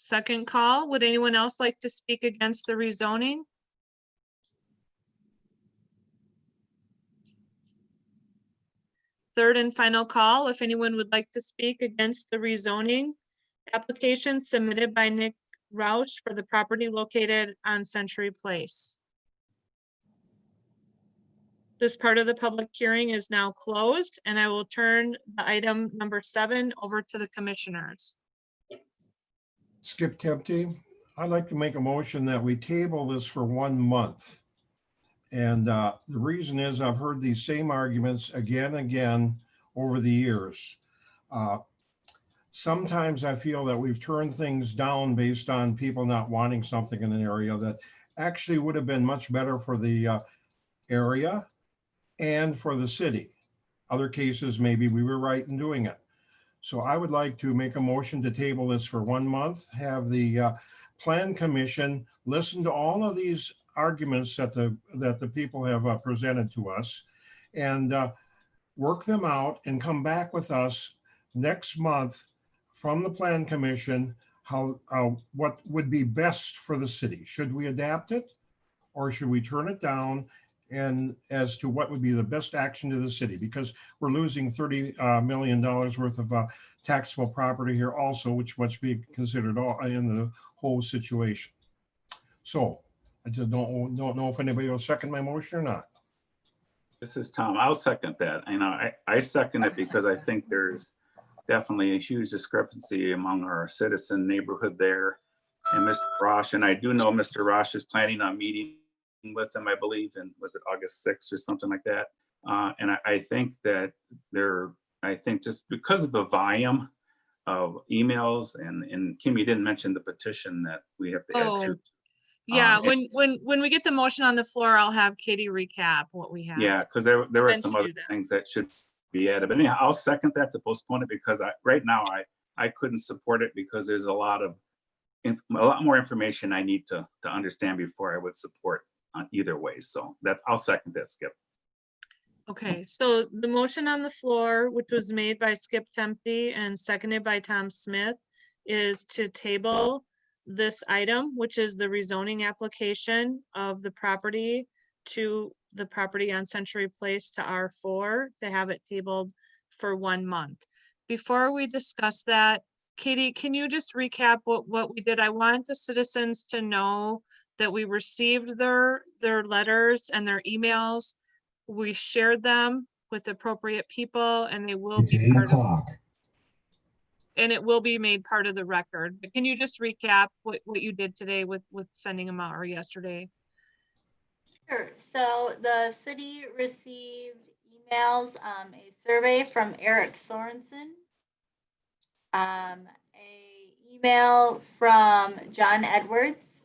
Second call, would anyone else like to speak against the rezoning? Third and final call, if anyone would like to speak against the rezoning application submitted by Nick Roush for the property located on Century Place. This part of the public hearing is now closed, and I will turn the item number 7 over to the commissioners. Skip Tempy, I'd like to make a motion that we table this for 1 month. And the reason is I've heard these same arguments again and again over the years. Sometimes I feel that we've turned things down based on people not wanting something in an area that actually would have been much better for the area and for the city. Other cases, maybe we were right in doing it. So I would like to make a motion to table this for 1 month, have the Plan Commission listen to all of these arguments that the people have presented to us, and work them out and come back with us next month from the Plan Commission, what would be best for the city. Should we adapt it, or should we turn it down, and as to what would be the best action to the city? Because we're losing $30 million worth of taxable property here also, which must be considered all in the whole situation. So I just don't know if anybody will second my motion or not. This is Tom. I'll second that. I second it because I think there's definitely a huge discrepancy among our citizen neighborhood there and Mr. Rosh. And I do know Mr. Rosh is planning on meeting with him, I believe, and was it August 6th or something like that? And I think that I think just because of the volume of emails and Kim, you didn't mention the petition that we have to add to. Yeah, when we get the motion on the floor, I'll have Katie recap what we have. Yeah, because there were Meant some to other do that. things that should be added. But anyhow, I'll second that to postpone it because right now I couldn't support it because there's a lot more information I need to understand before I would support either way. So I'll second that, Skip. Okay, so the motion on the floor, which was made by Skip Tempy and seconded by Tom Smith, is to table this item, which is the rezoning application of the property to the property on Century Place to R4, to have it tabled for 1 month. Before we discuss that, Katie, can you just recap what we did? I want the citizens to know that we received their letters and their emails. We shared them with appropriate people, and they will It's be 8 part of, o'clock. and it will be made part of the record. But can you just recap what you did today with sending them out, or yesterday? Sure. So the city received emails, a survey from Eric Sorensen, a email from John Edwards,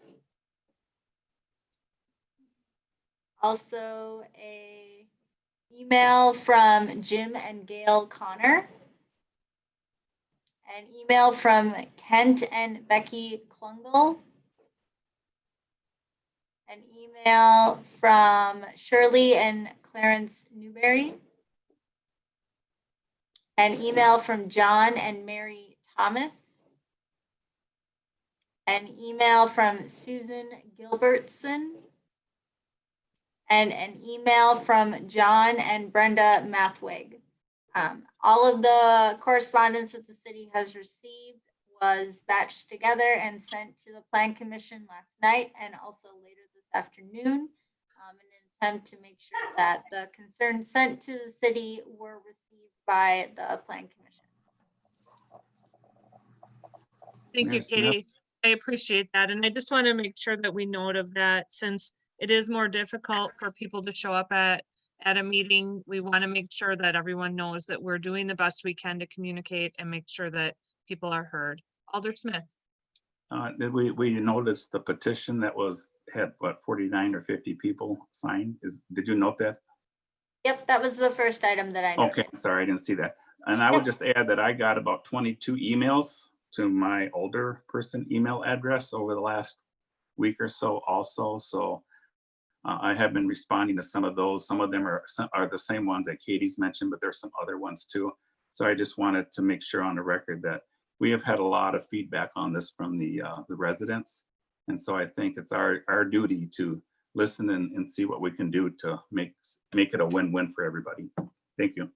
also a email from Jim and Gail Connor, an email from Kent and Becky Klungel, an email from Shirley and Clarence Newberry, an email from John and Mary Thomas, an email from Susan Gilbertson, and an email from John and Brenda Mathwig. All of the correspondence that the city has received was batched together and sent to the Plan Commission last night and also later this afternoon, in an attempt to make sure that the concerns sent to the city were received by the Plan Commission. Thank you, Mayor Smith? Katie. I appreciate that. And I just want to make sure that we note of that, since it is more difficult for people to show up at a meeting. We want to make sure that everyone knows that we're doing the best we can to communicate and make sure that people are heard. Alder Smith. Did we notice the petition that had what, 49 or 50 people signed? Did you note that? Yep, that was the first item that I noted. Okay, sorry, I didn't see that. And I would just add that I got about 22 emails to my older person email address over the last week or so also. So I have been responding to some of those. Some of them are the same ones that Katie's mentioned, but there's some other ones too. So I just wanted to make sure on the record that we have had a lot of feedback on this from the residents. And so I think it's our duty to listen and see what we can do to make it a win-win for everybody. Thank you.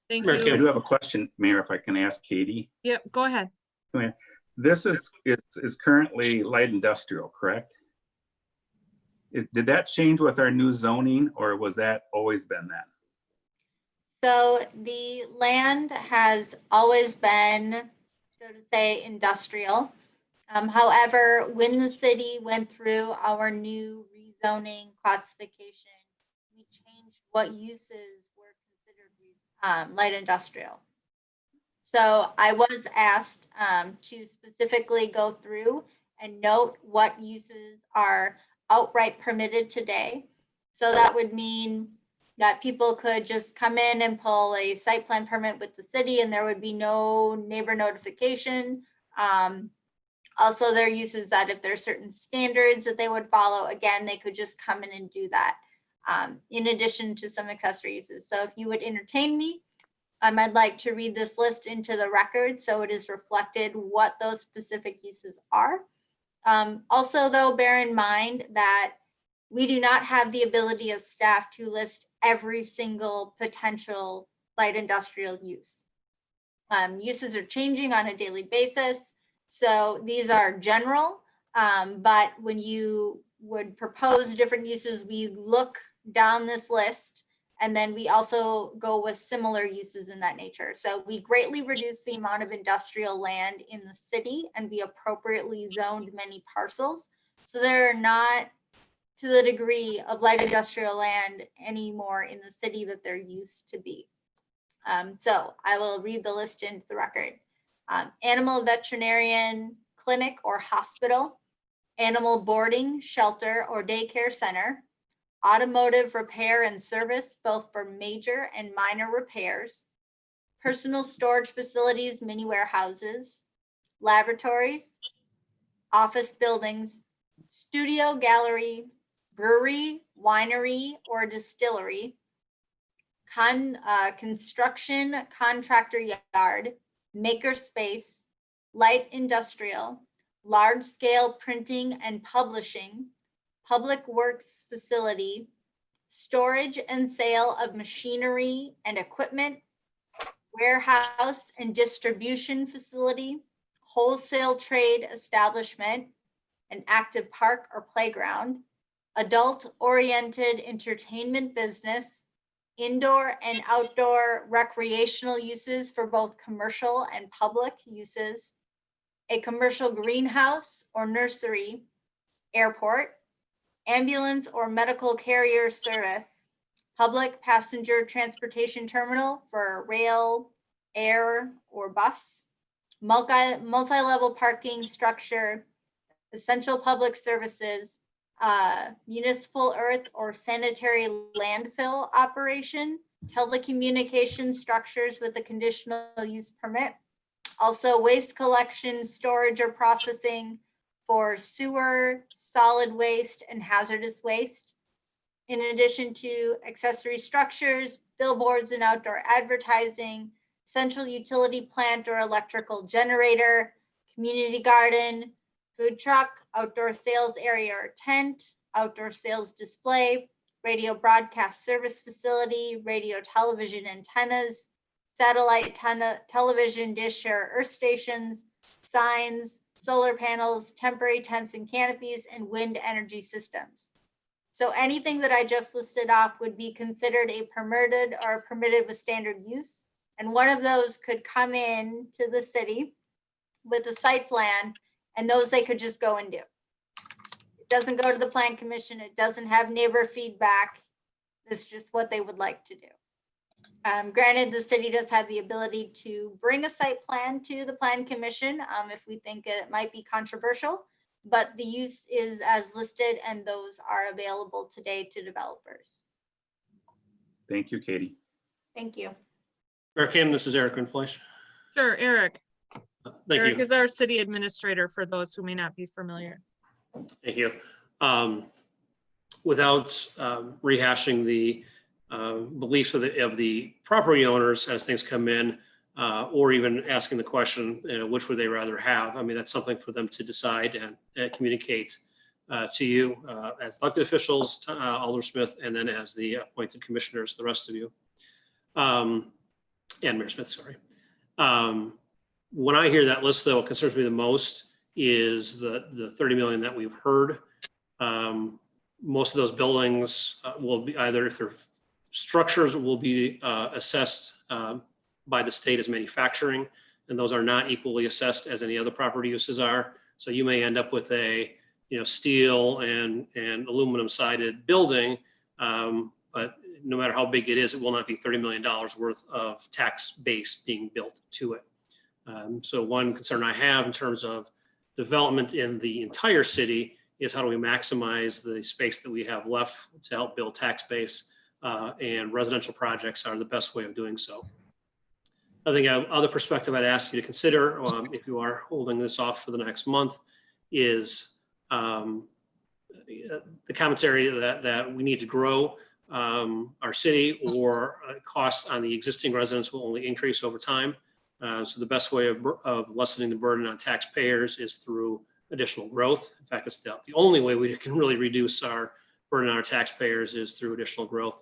Thank I you. do have a question, Mayor, if I can ask Katie. Yep, go ahead. This is currently light industrial, correct? Did that change with our new zoning, or was that always been that? So the land has always been, so to say, industrial. However, when the city went through our new rezoning classification, we changed what uses were considered light industrial. So I was asked to specifically go through and note what uses are outright permitted today. So that would mean that people could just come in and pull a site plan permit with the city and there would be no neighbor notification. Also, there are uses that if there's certain standards that they would follow, again, they could just come in and do that, in addition to some accessory uses. So if you would entertain me, I'd like to read this list into the record so it is reflected what those specific uses are. Also, though, bear in mind that we do not have the ability as staff to list every single potential light industrial use. Uses are changing on a daily basis. So these are general, but when you would propose different uses, we look down this list and then we also go with similar uses in that nature. So we greatly reduce the amount of industrial land in the city and we appropriately zoned many parcels. So they're not to the degree of light industrial land anymore in the city that there used to be. So I will read the list into the record. Animal veterinarian clinic or hospital, animal boarding, shelter or daycare center, automotive repair and service, both for major and minor repairs, personal storage facilities, mini warehouses, laboratories, office buildings, studio, gallery, brewery, winery, or distillery, construction contractor yard, maker space, light industrial, large scale printing and publishing, public works facility, storage and sale of machinery and equipment, warehouse and distribution facility, wholesale trade establishment, an active park or playground, adult-oriented entertainment business, indoor and outdoor recreational uses for both commercial and public uses, a commercial greenhouse or nursery, airport, ambulance or medical carrier service, public passenger transportation terminal for rail, air, or bus, multi-level parking structure, essential public services, municipal earth or sanitary landfill operation, telecommunication structures with a conditional use permit, also waste collection, storage, or processing for sewer, solid waste, and hazardous waste. In addition to accessory structures, billboards and outdoor advertising, central utility plant or electrical generator, community garden, food truck, outdoor sales area or tent, outdoor sales display, radio broadcast service facility, radio television antennas, satellite television dish or earth stations, signs, solar panels, temporary tents and canopies, and wind energy systems. So anything that I just listed off would be considered a permitted or permitted with standard use. And one of those could come in to the city with a site plan, and those they could just go and do. It doesn't go to the plan commission. It doesn't have neighbor feedback. It's just what they would like to do. Granted, the city does have the ability to bring a site plan to the plan commission if we think it might be controversial, but the use is as listed and those are available today to developers. Thank you, Katie. Thank you. Mayor Kim, this is Eric Rindfleisch. Sure, Eric. Thank Eric you. is our city administrator for those who may not be familiar. Thank you. Without rehashing the beliefs of the property owners as things come in, or even asking the question, which would they rather have? I mean, that's something for them to decide and communicate to you as elected officials, Alder Smith, and then as the appointed commissioners, the rest of you. And Mayor Smith, sorry. When I hear that list, though, what concerns me the most is the 30 million that we've heard. Most of those buildings will be either, if they're structures, will be assessed by the state as manufacturing, and those are not equally assessed as any other property uses are. So you may end up with a steel and aluminum sided building, but no matter how big it is, it will not be $30 million worth of tax base being built to it. So one concern I have in terms of development in the entire city is how do we maximize the space that we have left to help build tax base, and residential projects are the best way of doing so. I think other perspective I'd ask you to consider if you are holding this off for the next month is the commentary that we need to grow our city, or costs on the existing residents will only increase over time. So the best way of lessening the burden on taxpayers is through additional growth. In fact, it's the only way we can really reduce our burden on our taxpayers is through additional growth,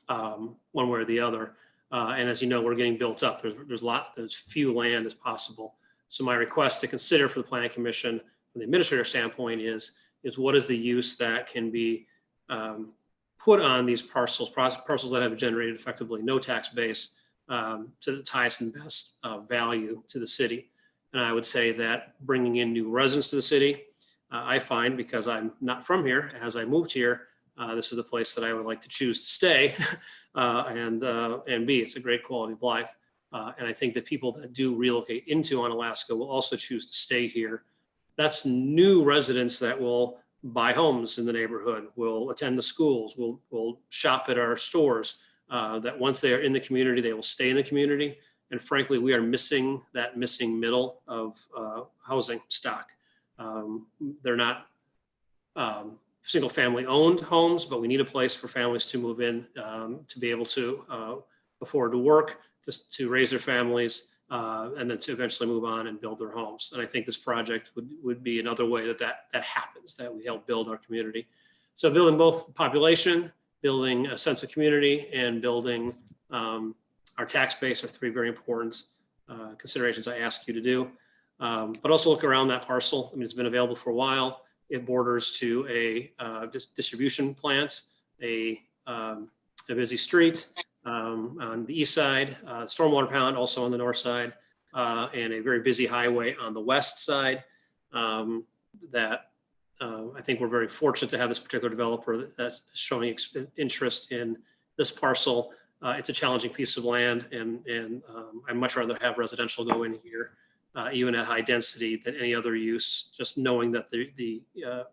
one way or the other. And as you know, we're getting built up. There's few land as possible. So my request to consider for the Planning Commission from the administrator standpoint is what is the use that can be put on these parcels that have generated effectively no tax base to the highest and best value to the city. And I would say that bringing in new residents to the city, I find, because I'm not from here, as I moved here, this is a place that I would like to choose to stay and be. It's a great quality of life. And I think that people that do relocate into Onalaska will also choose to stay here. That's new residents that will buy homes in the neighborhood, will attend the schools, will shop at our stores, that once they are in the community, they will stay in the community. And frankly, we are missing that missing middle of housing stock. They're not single family owned homes, but we need a place for families to move in to be able to afford to work, to raise their families, and then to eventually move on and build their homes. And I think this project would be another way that happens, that we help build our community. So building both population, building a sense of community, and building our tax base are three very important considerations I ask you to do. But also look around that parcel. I mean, it's been available for a while. It borders to a distribution plant, a busy street on the east side, stormwater pond also on the north side, and a very busy highway on the west side. That I think we're very fortunate to have this particular developer that's showing interest in this parcel. It's a challenging piece of land, and I'd much rather have residential go in here, even at high density, than any other use, just knowing that the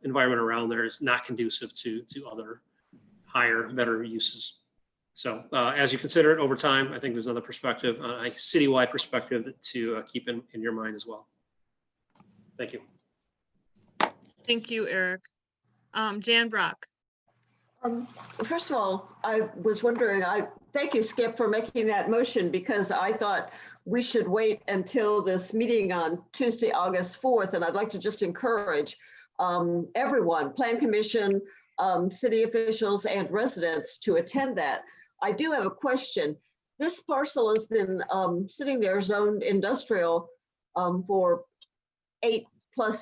environment around there is not conducive to other higher, better uses. So as you consider it over time, I think there's another perspective, a citywide perspective to keep in your mind as well. Thank you. Thank you, Eric. Jan Brock. First of all, I was wondering, thank you, Skip, for making that motion, because I thought we should wait until this meeting on Tuesday, August 4th. And I'd like to just encourage everyone, Plan Commission, city officials, and residents to attend that. I do have a question. This parcel has been sitting there zoned industrial for 8+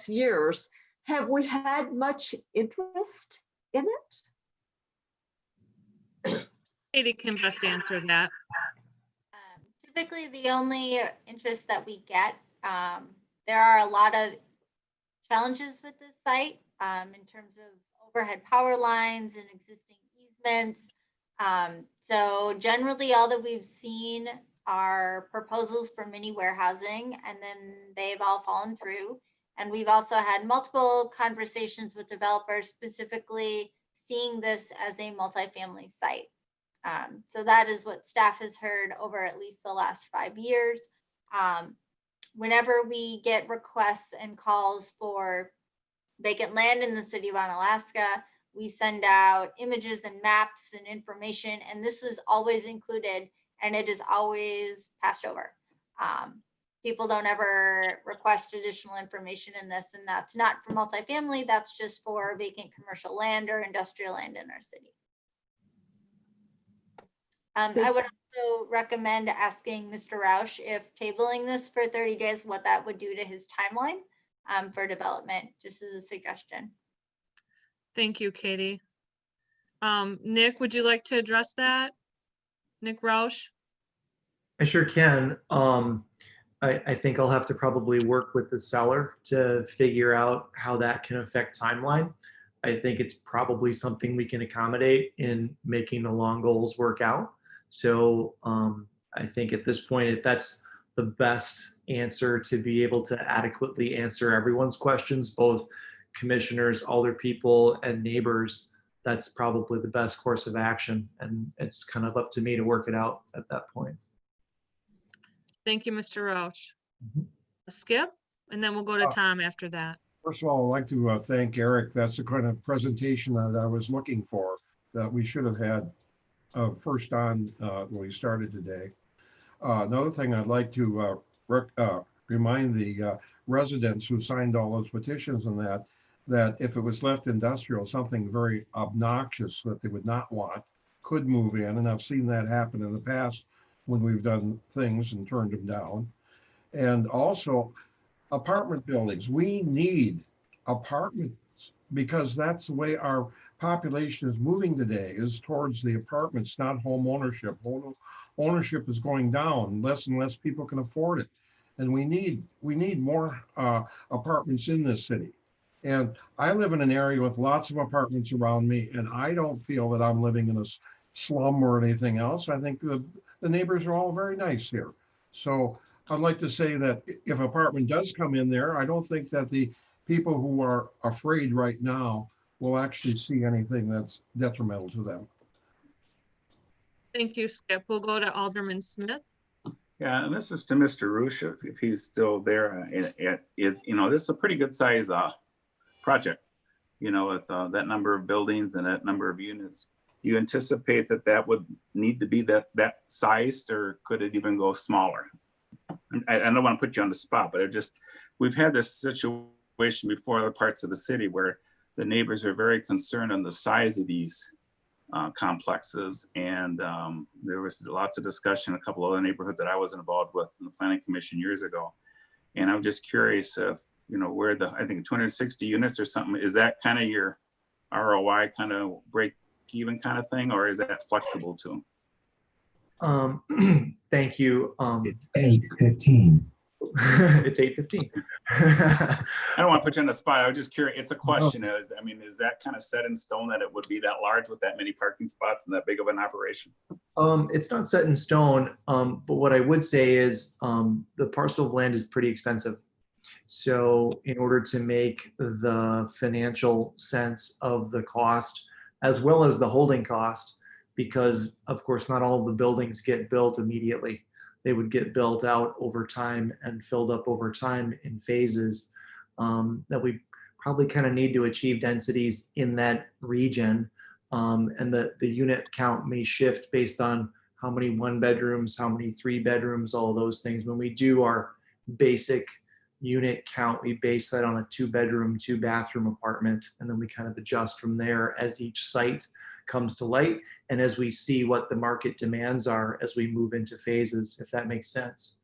years. Have we had much interest in it? Katie can best answer that. Typically, the only interest that we get, there are a lot of challenges with this site in terms of overhead power lines and existing easements. So generally, all that we've seen are proposals for mini warehousing, and then they've all fallen through. And we've also had multiple conversations with developers specifically seeing this as a multifamily site. So that is what staff has heard over at least the last 5 years. Whenever we get requests and calls for vacant land in the city of Onalaska, we send out images and maps and information, and this is always included and it is always passed over. People don't ever request additional information in this, and that's not for multifamily, that's just for vacant commercial land or industrial land in our city. I would also recommend asking Mr. Roush if tabling this for 30 days, what that would do to his timeline for development, just as a suggestion. Thank you, Katie. Nick, would you like to address that? Nick Roush? I sure can. I think I'll have to probably work with the seller to figure out how that can affect timeline. I think it's probably something we can accommodate in making the long goals work out. So I think at this point, if that's the best answer to be able to adequately answer everyone's questions, both commissioners, alder people, and neighbors, that's probably the best course of action. And it's kind of up to me to work it out at that point. Thank you, Mr. Roush. Skip, and then we'll go to Tom after that. First of all, I'd like to thank Eric. That's the kind of presentation that I was looking for, that we should have had first on when we started today. Another thing I'd like to remind the residents who signed all those petitions and that if it was left industrial, something very obnoxious that they would not want could move in. And I've seen that happen in the past when we've done things and turned them down. And also apartment buildings. We need apartments because that's the way our population is moving today, is towards the apartments, not home ownership. Home ownership is going down. Less and less people can afford it. And we need more apartments in this city. And I live in an area with lots of apartments around me, and I don't feel that I'm living in a slum or anything else. I think the neighbors are all very nice here. So I'd like to say that if apartment does come in there, I don't think that the people who are afraid right now will actually see anything that's detrimental to them. Thank you, Skip. We'll go to Alderman Smith. Yeah, and this is to Mr. Roush, if he's still there. This is a pretty good size project, with that number of buildings and that number of units. Do you anticipate that would need to be that sized, or could it even go smaller? I don't want to put you on the spot, but we've had this situation before in other parts of the city where the neighbors are very concerned on the size of these complexes. And there was lots of discussion in a couple of other neighborhoods that I was involved with in the Planning Commission years ago. And I'm just curious if, where I think 260 units or something, is that kind of your ROI kind of break even kind of thing, or is that flexible too? Thank you. It's 8:15. It's 8:15. I don't want to put you on the spot. I was just curious. It's a question. Is that kind of set in stone that it would be that large with that many parking spots and that big of an operation? It's not set in stone, but what I would say is the parcel of land is pretty expensive. So in order to make the financial sense of the cost, as well as the holding cost, because of course not all of the buildings get built immediately. They would get built out over time and filled up over time in phases, that we probably kind of need to achieve densities in that region. And the unit count may shift based on how many 1 bedrooms, how many 3 bedrooms, all those things. When we do our basic unit count, we base that on a 2 bedroom, 2 bathroom apartment. And then we kind of adjust from there as each site comes to light and as we see what the market demands are as we move into phases, if that makes sense.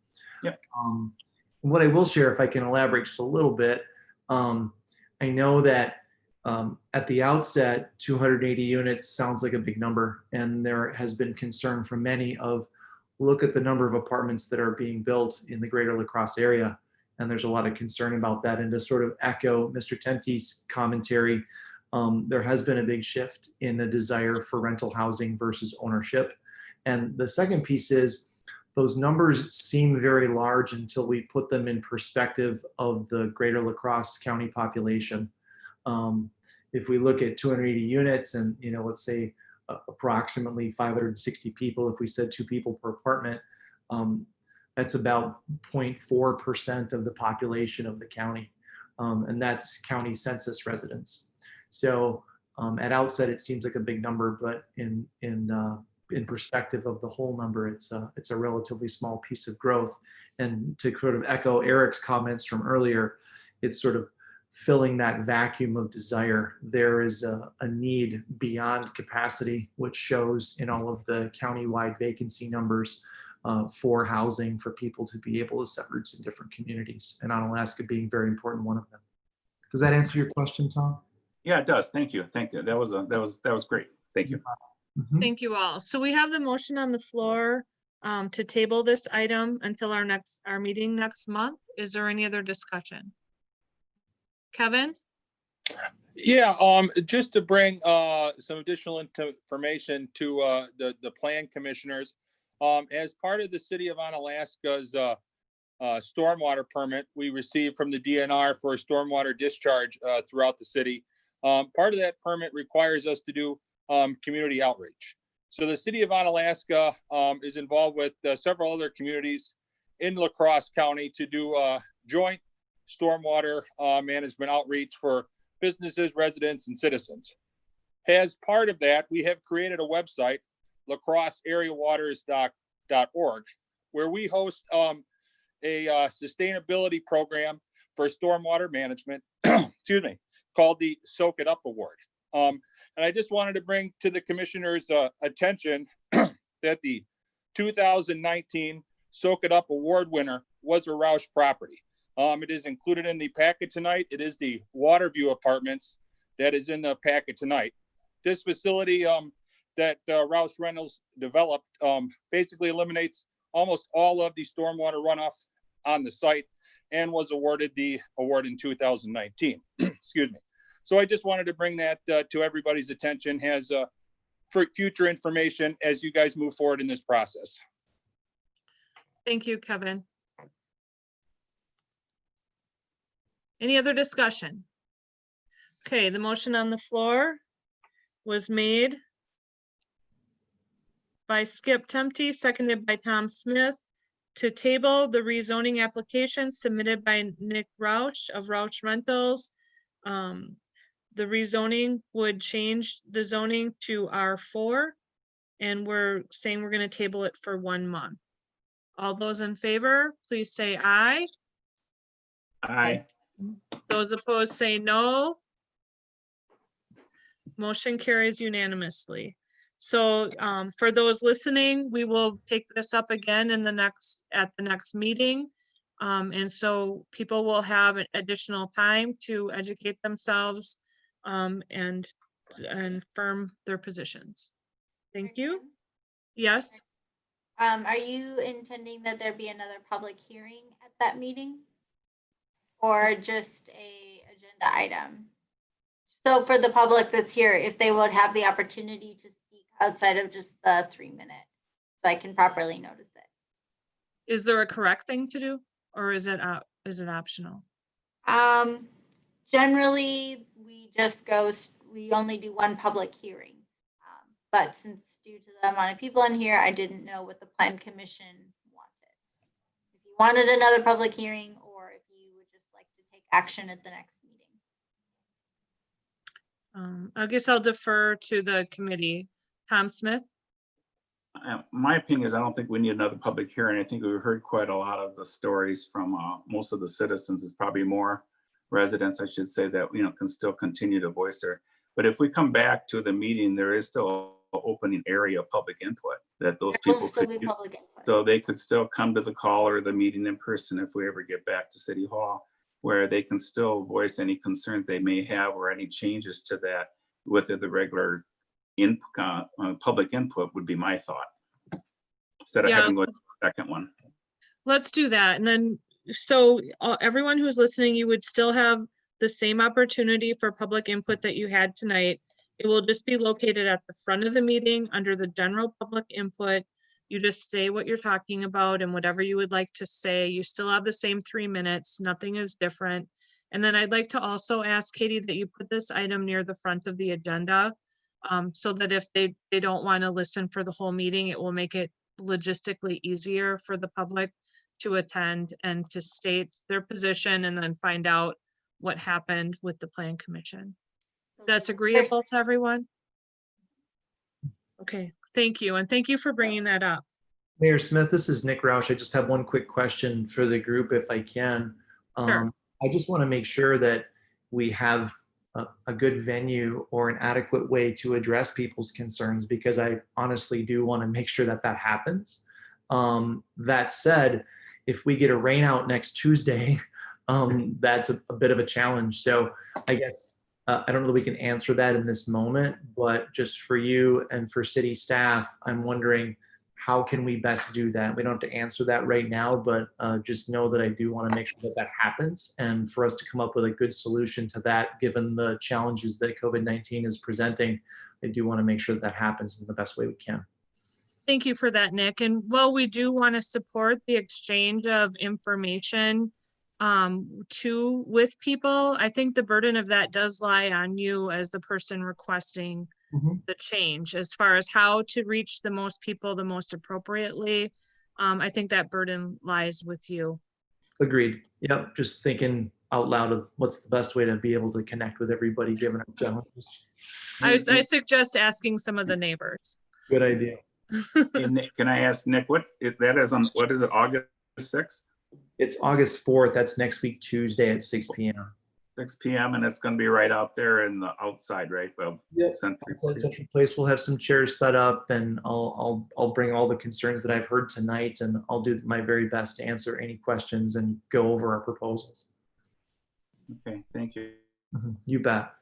Yep. What I will share, if I can elaborate just a little bit, I know that at the outset, 280 units sounds like a big number, and there has been concern from many of, look at the number of apartments that are being built in the greater La Crosse area, and there's a lot of concern about that. And to sort of echo Mr. Tente's commentary, there has been a big shift in a desire for rental housing versus ownership. And the second piece is those numbers seem very large until we put them in perspective of the greater La Crosse County population. If we look at 280 units and, let's say approximately 560 people, if we said 2 people per apartment, that's about 0.4% of the population of the county. And that's county census residents. So at outset, it seems like a big number, but in in perspective of the whole number, it's a relatively small piece of growth. And to sort of echo Eric's comments from earlier, it's sort of filling that vacuum of desire. There is a need beyond capacity, which shows in all of the countywide vacancy numbers for housing for people to be able to set roots in different communities, and Onalaska being very important one of them. Does that answer your question, Tom? Yeah, it does. Thank you. Thank you. That was great. Thank you. Thank you all. So we have the motion on the floor to table this item until our meeting next month. Is there any other discussion? Kevin? Yeah, just to bring some additional information to the plan commissioners. As part of the city of Onalaska's stormwater permit we received from the DNR for stormwater discharge throughout the city. Part of that permit requires us to do community outreach. So the city of Onalaska is involved with several other communities in La Crosse County to do joint stormwater management outreach for businesses, residents, and citizens. As part of that, we have created a website, lacrosseareawaters.org, where we host a sustainability program for stormwater management, excuse me, called the Soak It Up Award. And I just wanted to bring to the commissioners' attention that the 2019 Soak It Up Award winner was a Roush property. It is included in the packet tonight. It is the Waterview Apartments that is in the packet tonight. This facility that Roush Rentals developed basically eliminates almost all of the stormwater runoff on the site and was awarded the award in 2019. Excuse me. So I just wanted to bring that to everybody's attention as for future information as you guys move forward in this process. Thank you, Kevin. Any other discussion? Okay, the motion on the floor was made by Skip Temte, seconded by Tom Smith, to table the rezoning application submitted by Nick Roush of Roush Rentals. The rezoning would change the zoning to R4, and we're saying we're going to table it for 1 month. All those in favor, please say aye. Aye. Those opposed say no. Motion carries unanimously. So for those listening, we will take this up again at the next meeting. And so people will have additional time to educate themselves and firm their positions. Thank you. Yes. Are you intending that there be another public hearing at that meeting? Or just a agenda item? So for the public that's here, if they would have the opportunity to speak outside of just the 3 minute, so I can properly notice it. Is there a correct thing to do, or is it optional? Generally, we only do 1 public hearing. But since due to the amount of people in here, I didn't know what the plan commission wanted. If you wanted another public hearing, or if you would just like to take action at the next meeting. I guess I'll defer to the committee. Tom Smith? My opinion is I don't think we need another public hearing. I think we've heard quite a lot of the stories from most of the citizens. Is probably more residents, I should say, that can still continue to voice their. But if we come back to the meeting, there is still an opening area of public input that those people could use. So they could still come to the call or the meeting in person if we ever get back to City Hall, where they can still voice any concerns they may have or any changes to that with the regular public input would be my thought. Instead of having the second one. Let's do that. And then, so everyone who's listening, you would still have the same opportunity for public input that you had tonight. It will just be located at the front of the meeting under the general public input. You just say what you're talking about and whatever you would like to say. You still have the same 3 minutes. Nothing is different. And then I'd like to also ask Katie that you put this item near the front of the agenda so that if they don't want to listen for the whole meeting, it will make it logistically easier for the public to attend and to state their position and then find out what happened with the plan commission. That's agreeable to everyone? Okay, Thank you. And thank you for bringing that up. Mayor Smith, this is Nick Roush. I just have one quick question for the group if I can. Sure. I just want to make sure that we have a good venue or an adequate way to address people's concerns, because I honestly do want to make sure that that happens. That said, if we get a rain out next Tuesday, that's a bit of a challenge. So I guess I don't know that we can answer that in this moment, but just for you and for city staff, I'm wondering, how can we best do that? We don't have to answer that right now, but just know that I do want to make sure that that happens, and for us to come up with a good solution to that, given the challenges that COVID-19 is presenting, I do want to make sure that that happens in the best way we can. Thank you for that, Nick. And while we do want to support the exchange of information with people, I think the burden of that does lie on you as the person requesting the change, as far as how to reach the most people the most appropriately. I think that burden lies with you. Agreed. Yep. Just thinking out loud of what's the best way to be able to connect with everybody given our challenges. I suggest asking some of the neighbors. Good idea. Hey, Nick, can I ask Nick, what is it, August 6th? It's August 4th. That's next week, Tuesday at 6 p.m. 6 p.m. and it's going to be right out there in the outside, right? Well, Yep. Central Outside Central Place. We'll have some chairs set up, and I'll bring all the concerns that I've heard tonight, and I'll do my very best to answer any questions and go over our proposals. Okay, thank you. You bet.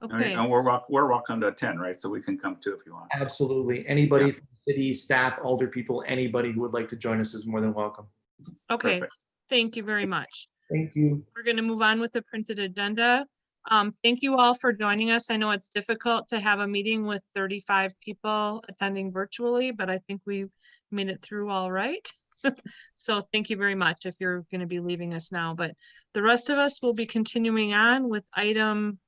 All right, and we're welcome to attend, right? So we can come too if you want. Absolutely. Anybody from the city, staff, alder people, anybody who would like to join us is more than welcome. Okay, Perfect. thank you very much. Thank you. We're going to move on with the printed agenda. Thank you all for joining us. I know it's difficult to have a meeting with 35 people attending virtually, but I think we made it through all right. So thank you very much if you're going to be leaving us now, but the rest of us will be continuing on with item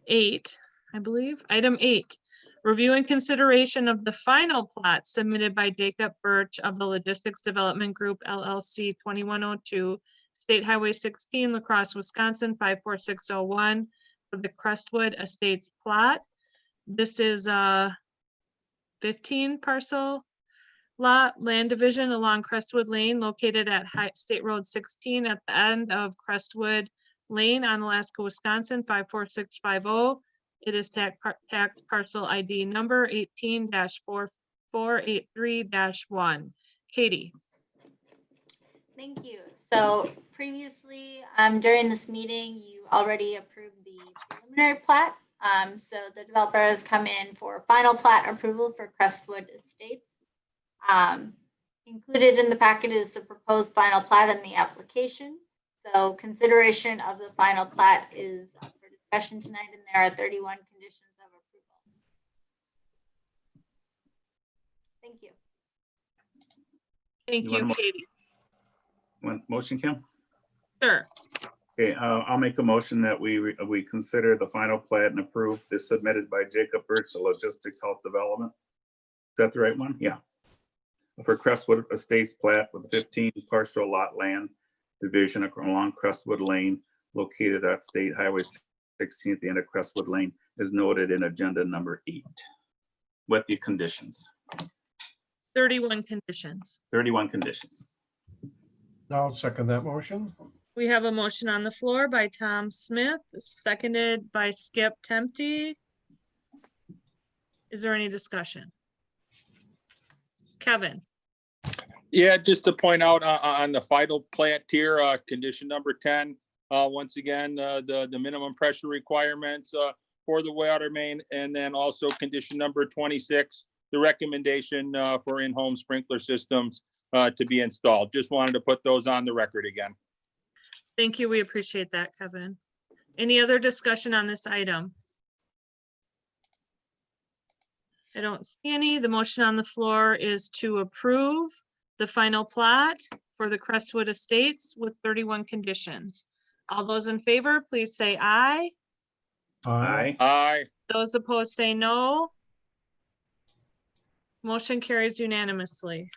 8, I believe. Item 8, review and consideration of the final plat submitted by Jacob Birch of the Logistics Development Group LLC 2102 State Highway 16, La Crosse, Wisconsin 54601 for the Crestwood Estates plat. This is a 15 parcel lot land division along Crestwood Lane located at State Road 16 at the end of Crestwood Lane on Alaska, Wisconsin 54650. It is tax parcel ID number 18-4483-1. Katie. Thank you. So previously, during this meeting, you already approved the preliminary plat. So the developer has come in for final plat approval for Crestwood Estates. Included in the packet is the proposed final plat and the application. So consideration of the final plat is up for discussion tonight, and there are 31 conditions of approval. Thank you. Thank you, Katie. Motion, Kim? Sure. Okay, I'll make a motion that we consider the final plat and approve this submitted by Jacob Birch, Logistics Health Development. Is that the right one? Yeah. For Crestwood Estates plat with 15 partial lot land division along Crestwood Lane located at State Highway 16 at the end of Crestwood Lane is noted in agenda number 8 with the conditions. 31 conditions. 31 conditions. I'll second that motion. We have a motion on the floor by Tom Smith, seconded by Skip Tempty. Is there any discussion? Kevin. Yeah, just to point out on the final plant here, condition number 10, once again, the minimum pressure requirements for the water main, and then also condition number 26, the recommendation for in-home sprinkler systems to be installed. Just wanted to put those on the record again. Thank you. We appreciate that, Kevin. Any other discussion on this item? I don't see any. The motion on the floor is to approve the final plat for the Crestwood Estates with 31 conditions. All those in favor, please say aye. Aye. Aye. Those opposed say no. Motion carries unanimously.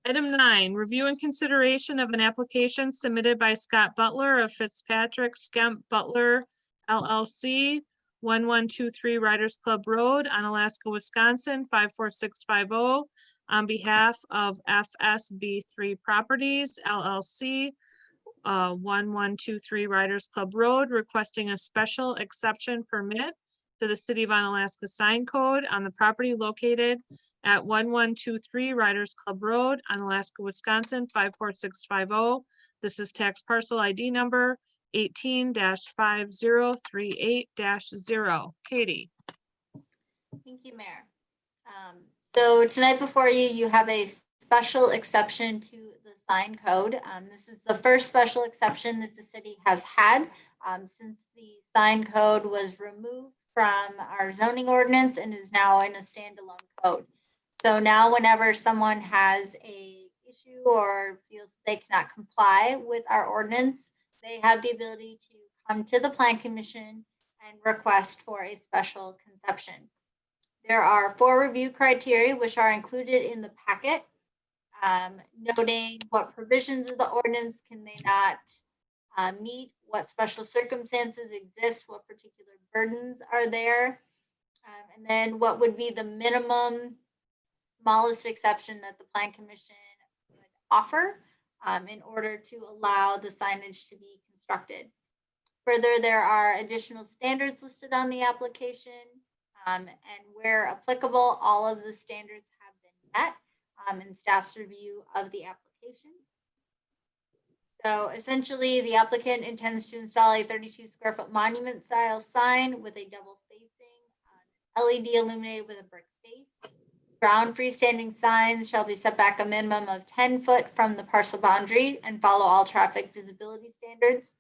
Item 9, review and consideration of an application submitted by Scott Butler of Fitzpatrick Skemp Butler LLC 1123 Riders Club Road, Onalaska, Wisconsin, 54650, on behalf of FSB3 Properties LLC, 1123 Riders Club Road, requesting a special exception permit to the City of Onalaska sign code on the property located at 1123 Riders Club Road, Onalaska, Wisconsin, 54650. This is tax parcel ID number 18-5038-0. Katie. Thank you, Mayor. So tonight before you, you have a special exception to the sign code. This is the first special exception that the city has had since the sign code was removed from our zoning ordinance and is now in a standalone code. So now whenever someone has a issue or feels they cannot comply with our ordinance, they have the ability to come to the Plan Commission and request for a special exception. There are 4 review criteria which are included in the packet, noting what provisions of the ordinance can they not meet, what special circumstances exist, what particular burdens are there, and then what would be the minimum smallest exception that the Plan Commission would offer in order to allow the signage to be constructed. Further, there are additional standards listed on the application, and where applicable, all of the standards have been met in staff's review of the application. So essentially, the applicant intends to install a 32 square foot monument style sign with a double facing LED illuminated with a brick face. Ground freestanding signs shall be set back a minimum of 10 foot from the parcel boundary and follow all traffic visibility standards.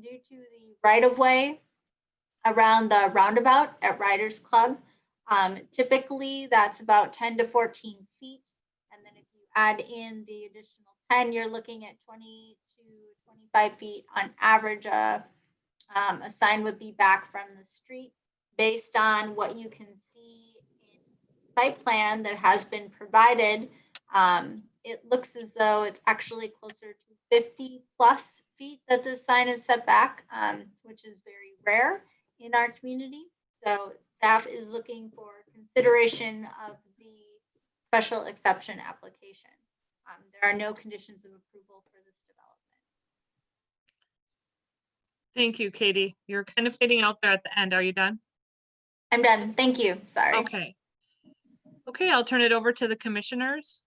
Due to the right of way around the roundabout at Riders Club, typically that's about 10 to 14 feet. And then if you add in the additional 10, you're looking at 20 to 25 feet on average. A sign would be back from the street based on what you can see in site plan that has been provided. It looks as though it's actually closer to 50 plus feet that this sign is set back, which is very rare in our community. So staff is looking for consideration of the special exception application. There are no conditions of approval for this development. Thank you, Katie. You're kind of fading out there at the end. Are you done? I'm done. Thank you. Sorry. Okay. Okay, I'll turn it over to the commissioners.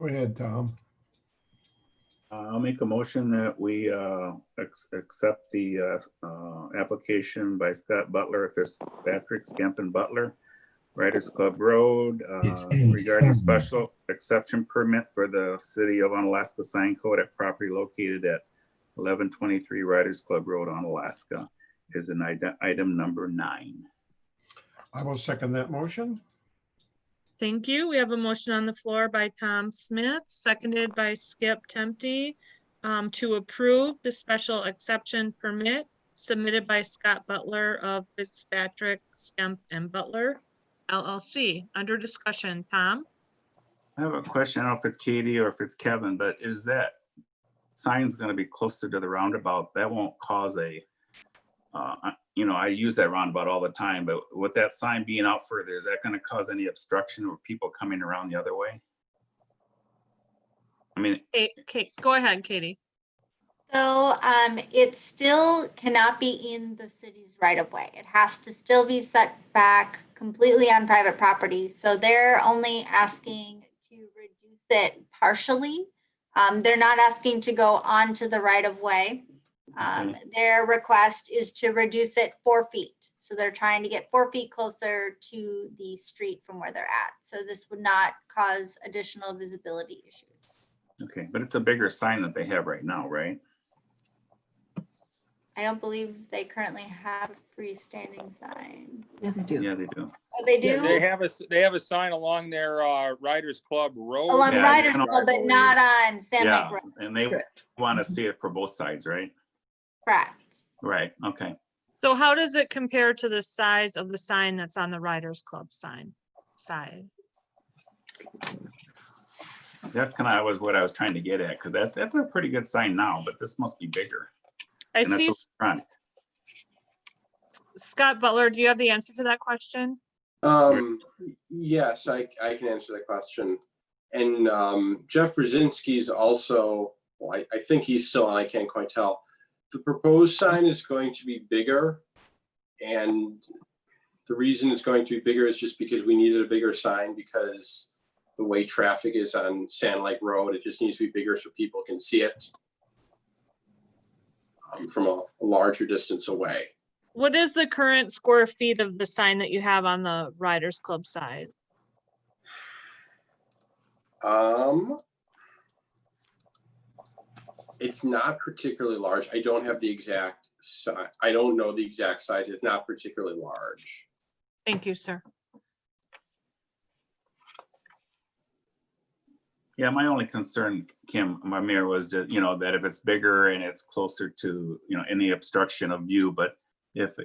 Go ahead, Tom. I'll make a motion that we accept the application by Scott Butler, Fitzpatrick, Scampton Butler, Riders Club Road, regarding special exception permit for the City of Onalaska sign code at property located at 1123 Riders Club Road, Onalaska, is an item number 9. I will second that motion. Thank you. We have a motion on the floor by Tom Smith, seconded by Skip Tempty, to approve the special exception permit submitted by Scott Butler of Fitzpatrick, Stump and Butler LLC. Under discussion, Tom? I have a question. I don't know if it's Katie or if it's Kevin, but is that sign's going to be closer to the roundabout? That won't cause a, I use that roundabout all the time, but with that sign being out further, is that going to cause any obstruction or people coming around the other way? I mean, Okay, go ahead, Katie. So it still cannot be in the city's right of way. It has to still be set back completely on private property. So they're only asking to reduce it partially. They're not asking to go onto the right of way. Their request is to reduce it 4 feet. So they're trying to get 4 feet closer to the street from where they're at. So this would not cause additional visibility issues. okay, but it's a bigger sign that they have right now, right? I don't believe they currently have a freestanding sign. Yeah, they do. Yeah, they do. Oh, they do? Yeah, they have a sign along their Riders Club Road. Along Yeah, Riders you can Club, but not on Sand Yeah, Lake Road. and they want to see it for both sides, right? Correct. Right, okay. So how does it compare to the size of the sign that's on the Riders Club side? That's kind of what I was trying to get at, because that's a pretty good sign now, but this must be bigger. I And that's see, what's front. Scott Butler, do you have the answer to that question? Yes, I can answer that question. And Jeff Brzezinski is also, well, I think he's still on, I can't quite tell. The proposed sign is going to be bigger. And the reason it's going to be bigger is just because we needed a bigger sign because the way traffic is on Sand Lake Road, it just needs to be bigger so people can see it from a larger distance away. What is the current square feet of the sign that you have on the Riders Club side? It's not particularly large. I don't have the exact size. I don't know the exact size. It's not particularly large. Thank you, sir. Yeah, my only concern, Kim, my mayor, was that, that if it's bigger and it's closer to, any obstruction of view, but if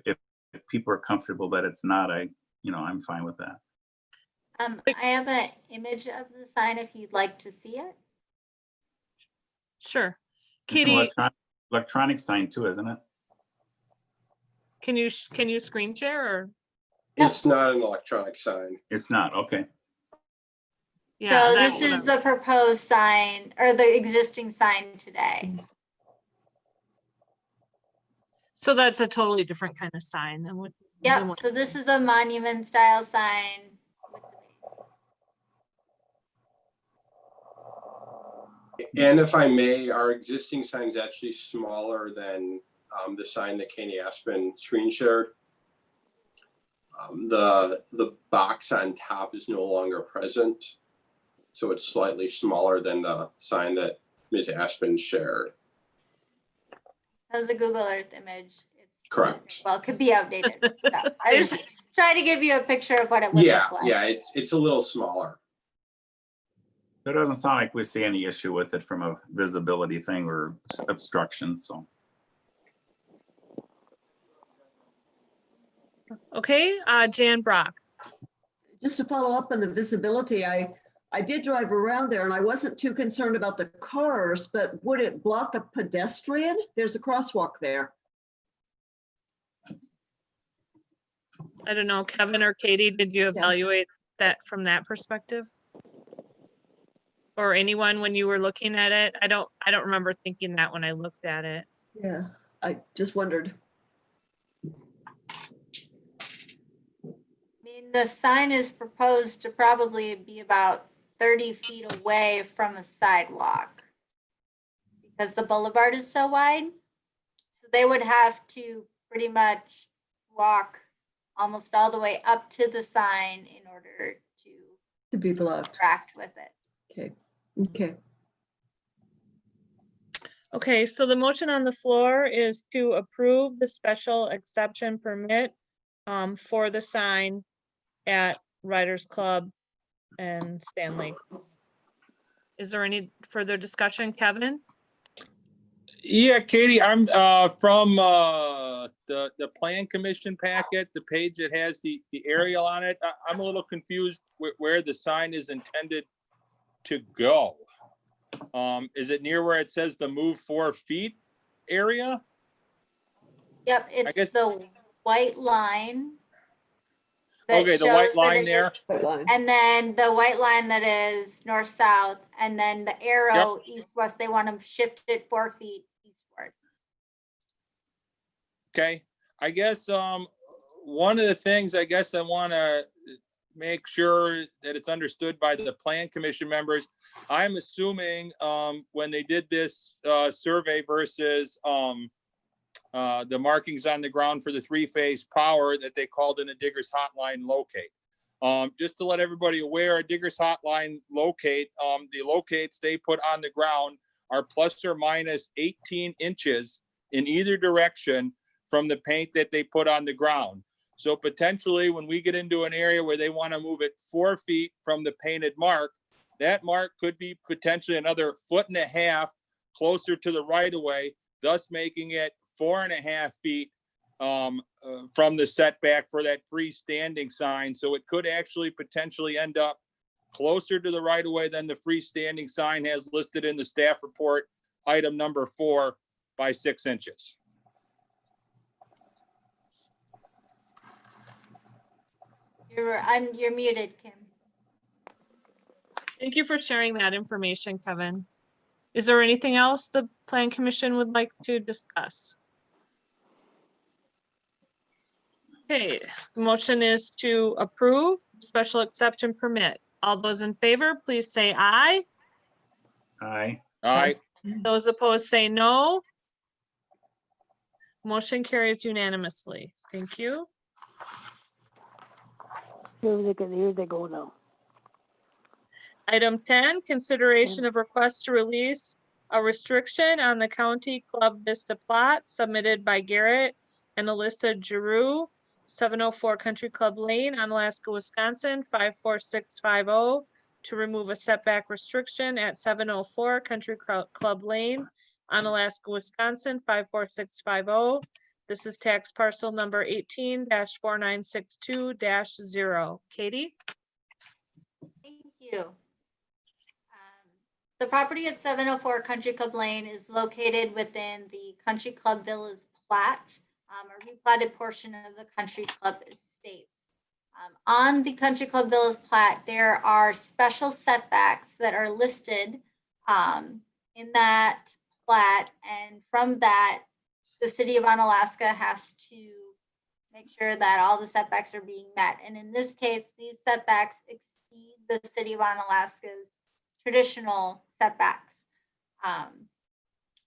people are comfortable that it's not, I'm fine with that. I have an image of the sign if you'd like to see it. Sure. It's an Katie, electronic sign too, isn't it? can you screen share or? It's not an electronic sign. It's not, okay. Yeah, So that's this what is the proposed sign or the existing sign today. So that's a totally different kind of sign than what. than Yep, what- so this is a monument style sign. And if I may, our existing sign is actually smaller than the sign that Katie Aspen screen shared. The box on top is no longer present. So it's slightly smaller than the sign that Ms. Aspen shared. That was a Google Earth image. It's Correct. well, it could be outdated. So I just try to give you a picture of what it would Yeah, look like. yeah, it's a little smaller. It doesn't sound like we see any issue with it from a visibility thing or obstruction, so. Okay, Jan Brock. Just to follow up on the visibility, I did drive around there and I wasn't too concerned about the cars, but would it block a pedestrian? There's a crosswalk there. I don't know, Kevin or Katie, did you evaluate that from that perspective? Or anyone when you were looking at it? I don't remember thinking that when I looked at it. Yeah, I just wondered. I mean, the sign is proposed to probably be about 30 feet away from a sidewalk because the boulevard is so wide. So they would have to pretty much walk almost all the way up to the sign in order To be blocked. interact with it. Okay, okay. Okay, so the motion on the floor is to approve the special exception permit for the sign at Riders Club and Stanley. Is there any further discussion, Kevin? Yeah, Katie, I'm from the plan commission packet, the page that has the aerial on it. I'm a little confused where the sign is intended to go. Is it near where it says the move 4 feet area? Yep, it's the white line. that Okay, the white shows that line it there. is- And then the white line that is north-south, and then the arrow east-west, they want to shift it 4 feet eastward. Okay, I guess one of the things I guess I want to make sure that it's understood by the plan commission members. I'm assuming when they did this survey versus the markings on the ground for the 3-phase power that they called in a Diggers Hotline locate. Just to let everybody aware, a Diggers Hotline locate, the locates they put on the ground are plus or minus 18 inches in either direction from the paint that they put on the ground. So potentially when we get into an area where they want to move it 4 feet from the painted mark, that mark could be potentially another 1.5 feet closer to the right of way, thus making it 4.5 feet from the setback for that freestanding sign. So it could actually potentially end up closer to the right of way than the freestanding sign has listed in the staff report, item number 4 by 6 inches. You're muted, Kim. Thank you for sharing that information, Kevin. Is there anything else the Plan Commission would like to discuss? Okay, the motion is to approve special exception permit. All those in favor, please say aye. Aye. Aye. Those opposed say no. Motion carries unanimously. Thank you. Here they go now. Item 10, consideration of request to release a restriction on the County Club Vista plot submitted by Garrett and Alyssa Giroux, 704 Country Club Lane, Onalaska, Wisconsin, 54650, to remove a setback restriction at 704 Country Club Lane, Onalaska, Wisconsin, 54650. This is tax parcel number 18-4962-0. Katie? Thank you. The property at 704 Country Club Lane is located within the Country Club Villas plat, a replatted portion of the Country Club estates. On the Country Club Villas plat, there are special setbacks that are listed in that plat, and from that, the city of Onalaska has to make sure that all the setbacks are being met. And in this case, these setbacks exceed the city of Onalaska's traditional setbacks.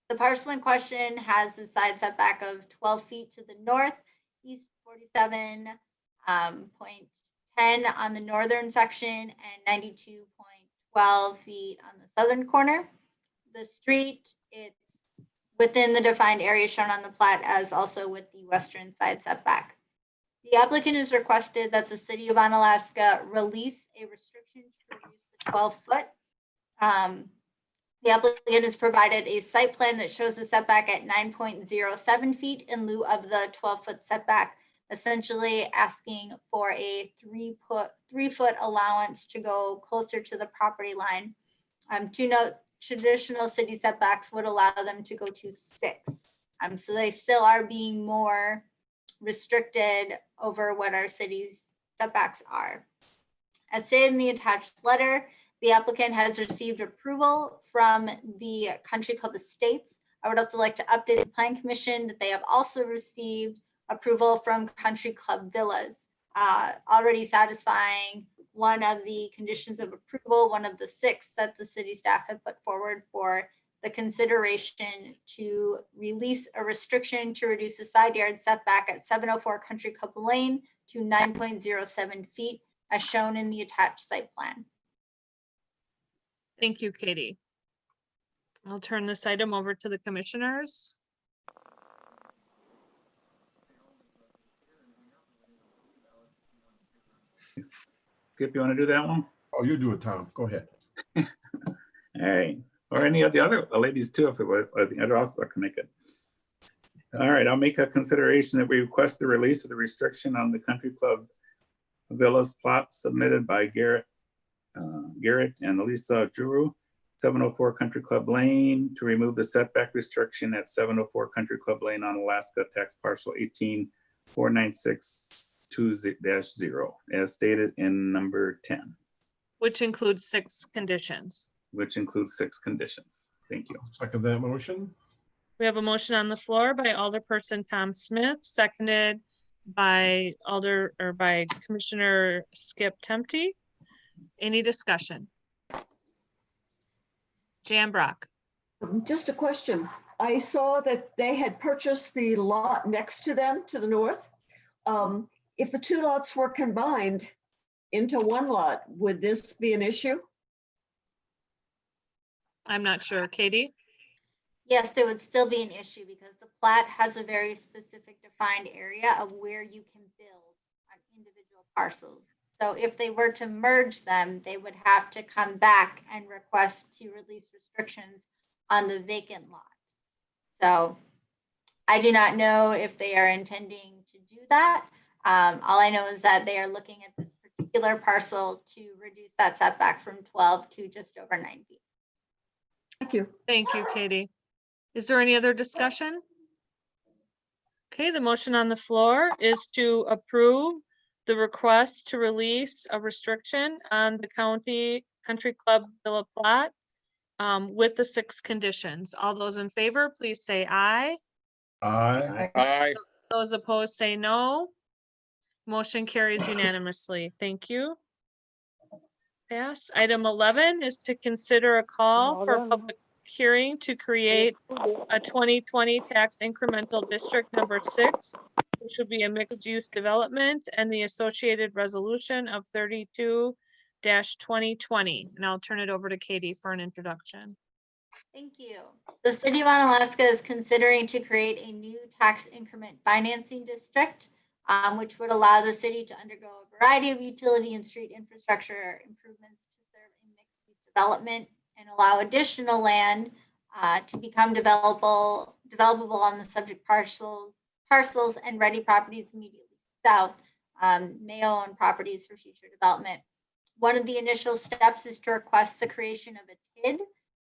The parcel in question has a side setback of 12 feet to the north, east 47.10 on the northern section, and 92.12 feet on the southern corner. The street, it's within the defined area shown on the plat, as also with the western side setback. The applicant has requested that the city of Onalaska release a restriction to reduce the 12-foot. The applicant has provided a site plan that shows a setback at 9.07 feet in lieu of the 12-foot setback, essentially asking for a 3-foot allowance to go closer to the property line. To note, traditional city setbacks would allow them to go to 6. So they still are being more restricted over what our city's setbacks are. As stated in the attached letter, the applicant has received approval from the Country Club Estates. I would also like to update the Plan Commission that they have also received approval from Country Club Villas, already satisfying one of the conditions of approval, one of the 6 that the city staff had put forward for the consideration to release a restriction to reduce the side yard setback at 704 Country Club Lane to 9.07 feet, as shown in the attached site plan. Thank you, Katie. I'll turn this item over to the commissioners. Skip, you want to do that one? Oh, you do it, Tom. Go ahead. All right. Or any of the other ladies too, if the other also can make it. All right, I'll make a consideration that we request the release of the restriction on the Country Club Villas plot submitted by Garrett and Alyssa Giroux, 704 Country Club Lane, to remove the setback restriction at 704 Country Club Lane Onalaska, tax parcel 18-4962-0, as stated in number 10. Which includes 6 conditions. Which includes 6 conditions. Thank you. Second that motion. We have a motion on the floor by Alderperson Tom Smith, seconded by Commissioner Skip Tempty. Any discussion? Jan Brock. Just a question. I saw that they had purchased the lot next to them to the north. If the 2 lots were combined into one lot, would this be an issue? I'm not sure. Katie? Yes, there would still be an issue because the plat has a very specific defined area of where you can build on individual parcels. So if they were to merge them, they would have to come back and request to release restrictions on the vacant lot. So I do not know if they are intending to do that. All I know is that they are looking at this particular parcel to reduce that setback from 12 to just over 9 feet. Thank you. Thank you, Katie. Is there any other discussion? Okay, the motion on the floor is to approve the request to release a restriction on the county country club Villa Plot with the 6 conditions. All those in favor, please say aye. Aye. Aye. Those opposed say no. Motion carries unanimously. Thank you. Pass. Item 11 is to consider a call for a public hearing to create a 2020 tax incremental district number 6, which would be a mixed-use development, and the associated resolution of 32-2020. And I'll turn it over to Katie for an introduction. Thank you. The city of Onalaska is considering to create a new tax increment financing district, which would allow the city to undergo a variety of utility and street infrastructure improvements to serve a mixed-use development and allow additional land to become developable on the subject parcels and ready properties immediately south may own properties for future development. One of the initial steps is to request the creation of a TID,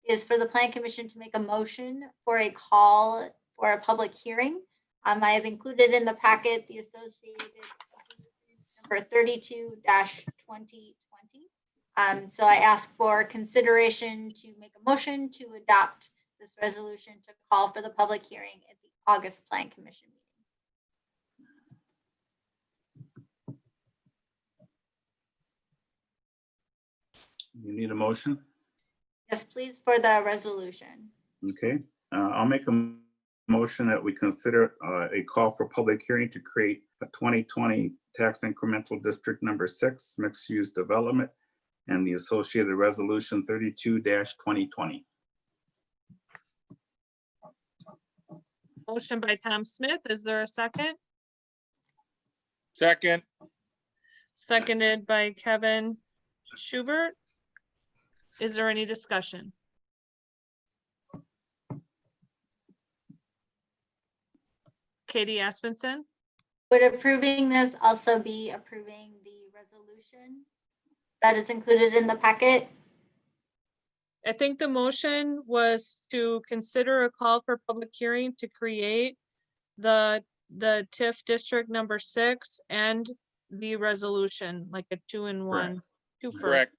is for the Plan Commission to make a motion for a call for a public hearing. I have included in the packet the associated number 32-2020. So I ask for consideration to make a motion to adopt this resolution to call for the public hearing at the August Plan Commission meeting. You need a motion? Yes, please, for the resolution. Okay, I'll make a motion that we consider a call for public hearing to create a 2020 tax incremental district number 6 mixed use development and the associated resolution 32-2020. Motion by Tom Smith. Is there a second? Second. Seconded by Kevin Schubert. Is there any discussion? Katie Aspenson? Would approving this also be approving the resolution that is included in the packet? I think the motion was to consider a call for public hearing to create the TIF district number 6 and the resolution, like a 2-in-1. Correct.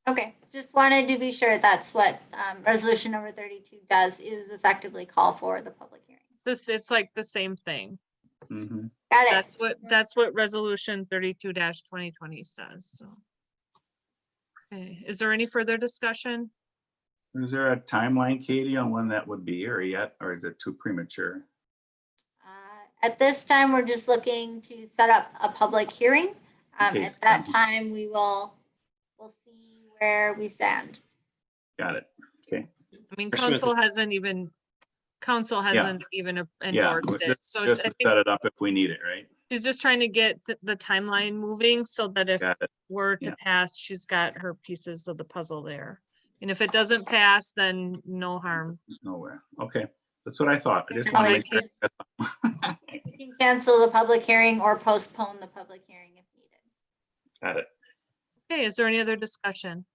Okay, just wanted to be sure that's what resolution number 32 does, is effectively call for the public hearing. It's like the same thing. Mhm. Got it. That's what resolution 32-2020 says. So. Okay, is there any further discussion? Is there a timeline, Katie, on when that would be, or yet, or is it too premature? At this time, we're just looking to set up a public hearing. Okay, At that time, we'll see where we stand. Got it. Okay. I mean, council hasn't even endorsed it. So Just I to think set it up if we need it, right? she's just trying to get the timeline moving so that if Got it. we're to Yeah. pass, she's got her pieces of the puzzle there. And if it doesn't pass, then no harm. Nowhere. Okay, that's what I thought. I just want to make sure. You can cancel the public hearing or postpone the public hearing if needed. Got it. Okay, is there any other discussion?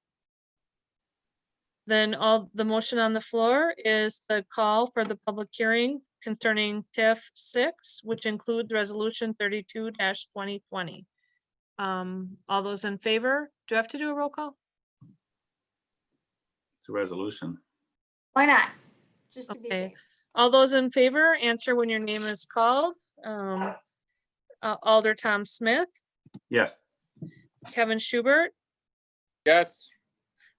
Then the motion on the floor is the call for the public hearing concerning TIF 6, which includes resolution 32-2020. All those in favor? Do I have to do a roll call? It's a resolution. Why not? Just to be Okay. safe. All those in favor, answer when your name is called. Alder Tom Smith, Yes. Kevin Schubert, Yes.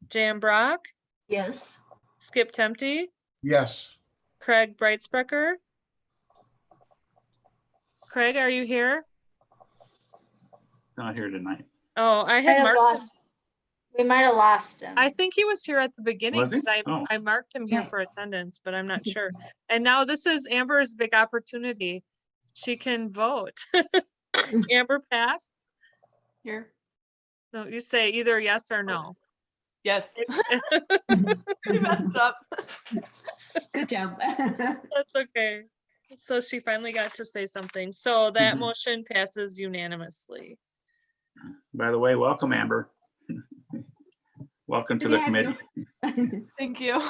Jan Brock, Yes. Skip Tempty, Yes. Craig Brightsprecher. Craig, are you here? Not here tonight. Oh, I had marked him. We might have lost him. I think he was here at the beginning Was he? because Oh. I marked him here for attendance, but I'm not sure. And now this is Amber's big opportunity. She can vote. Amber Pat? Here. No, you say either yes or no. Yes. You messed up. Good job. That's okay. So she finally got to say something. So that Mhm. motion passes unanimously. By the way, welcome, Amber. Welcome to Good the to have committee. Thank you.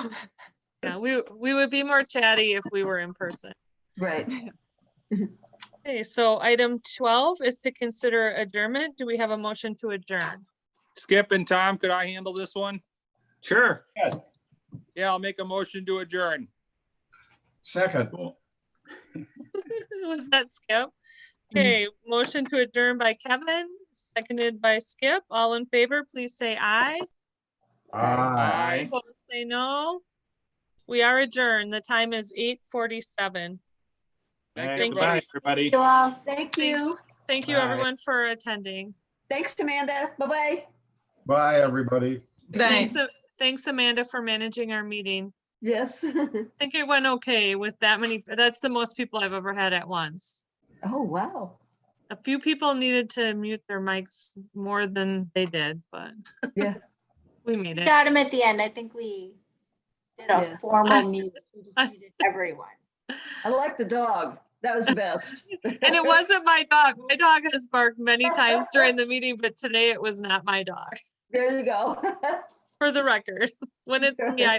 Yeah, we would be more chatty if we were in person. Right. Okay, so item 12 is to consider adjournment. Do we have a motion to adjourn? Skip and Tom, could I handle this one? Sure. Yeah, I'll make a motion to adjourn. Second. Was that Skip? Okay, motion to adjourn by Kevin, seconded by Skip. All in favor, please say aye. Aye. Opposed, say no. We are adjourned. The time is 8:47. Thank Thank you, you. everybody. You all. Thank you. Thank you, Bye. everyone, for attending. Thanks, Amanda. Bye-bye. Bye, everybody. Thanks, Amanda, for managing our meeting. Yes. I think it went okay with that many. That's the most people I've ever had at once. Oh, wow. A few people needed to mute their mics more than they did, but Yeah. we made it. Got him at the end. I think we did a Yeah. formal mute. We just muted everyone. I like the dog. That was the best. And it wasn't my dog. My dog has barked many times during the meeting, but today it was not my dog. There you go. For the record, when it's me, I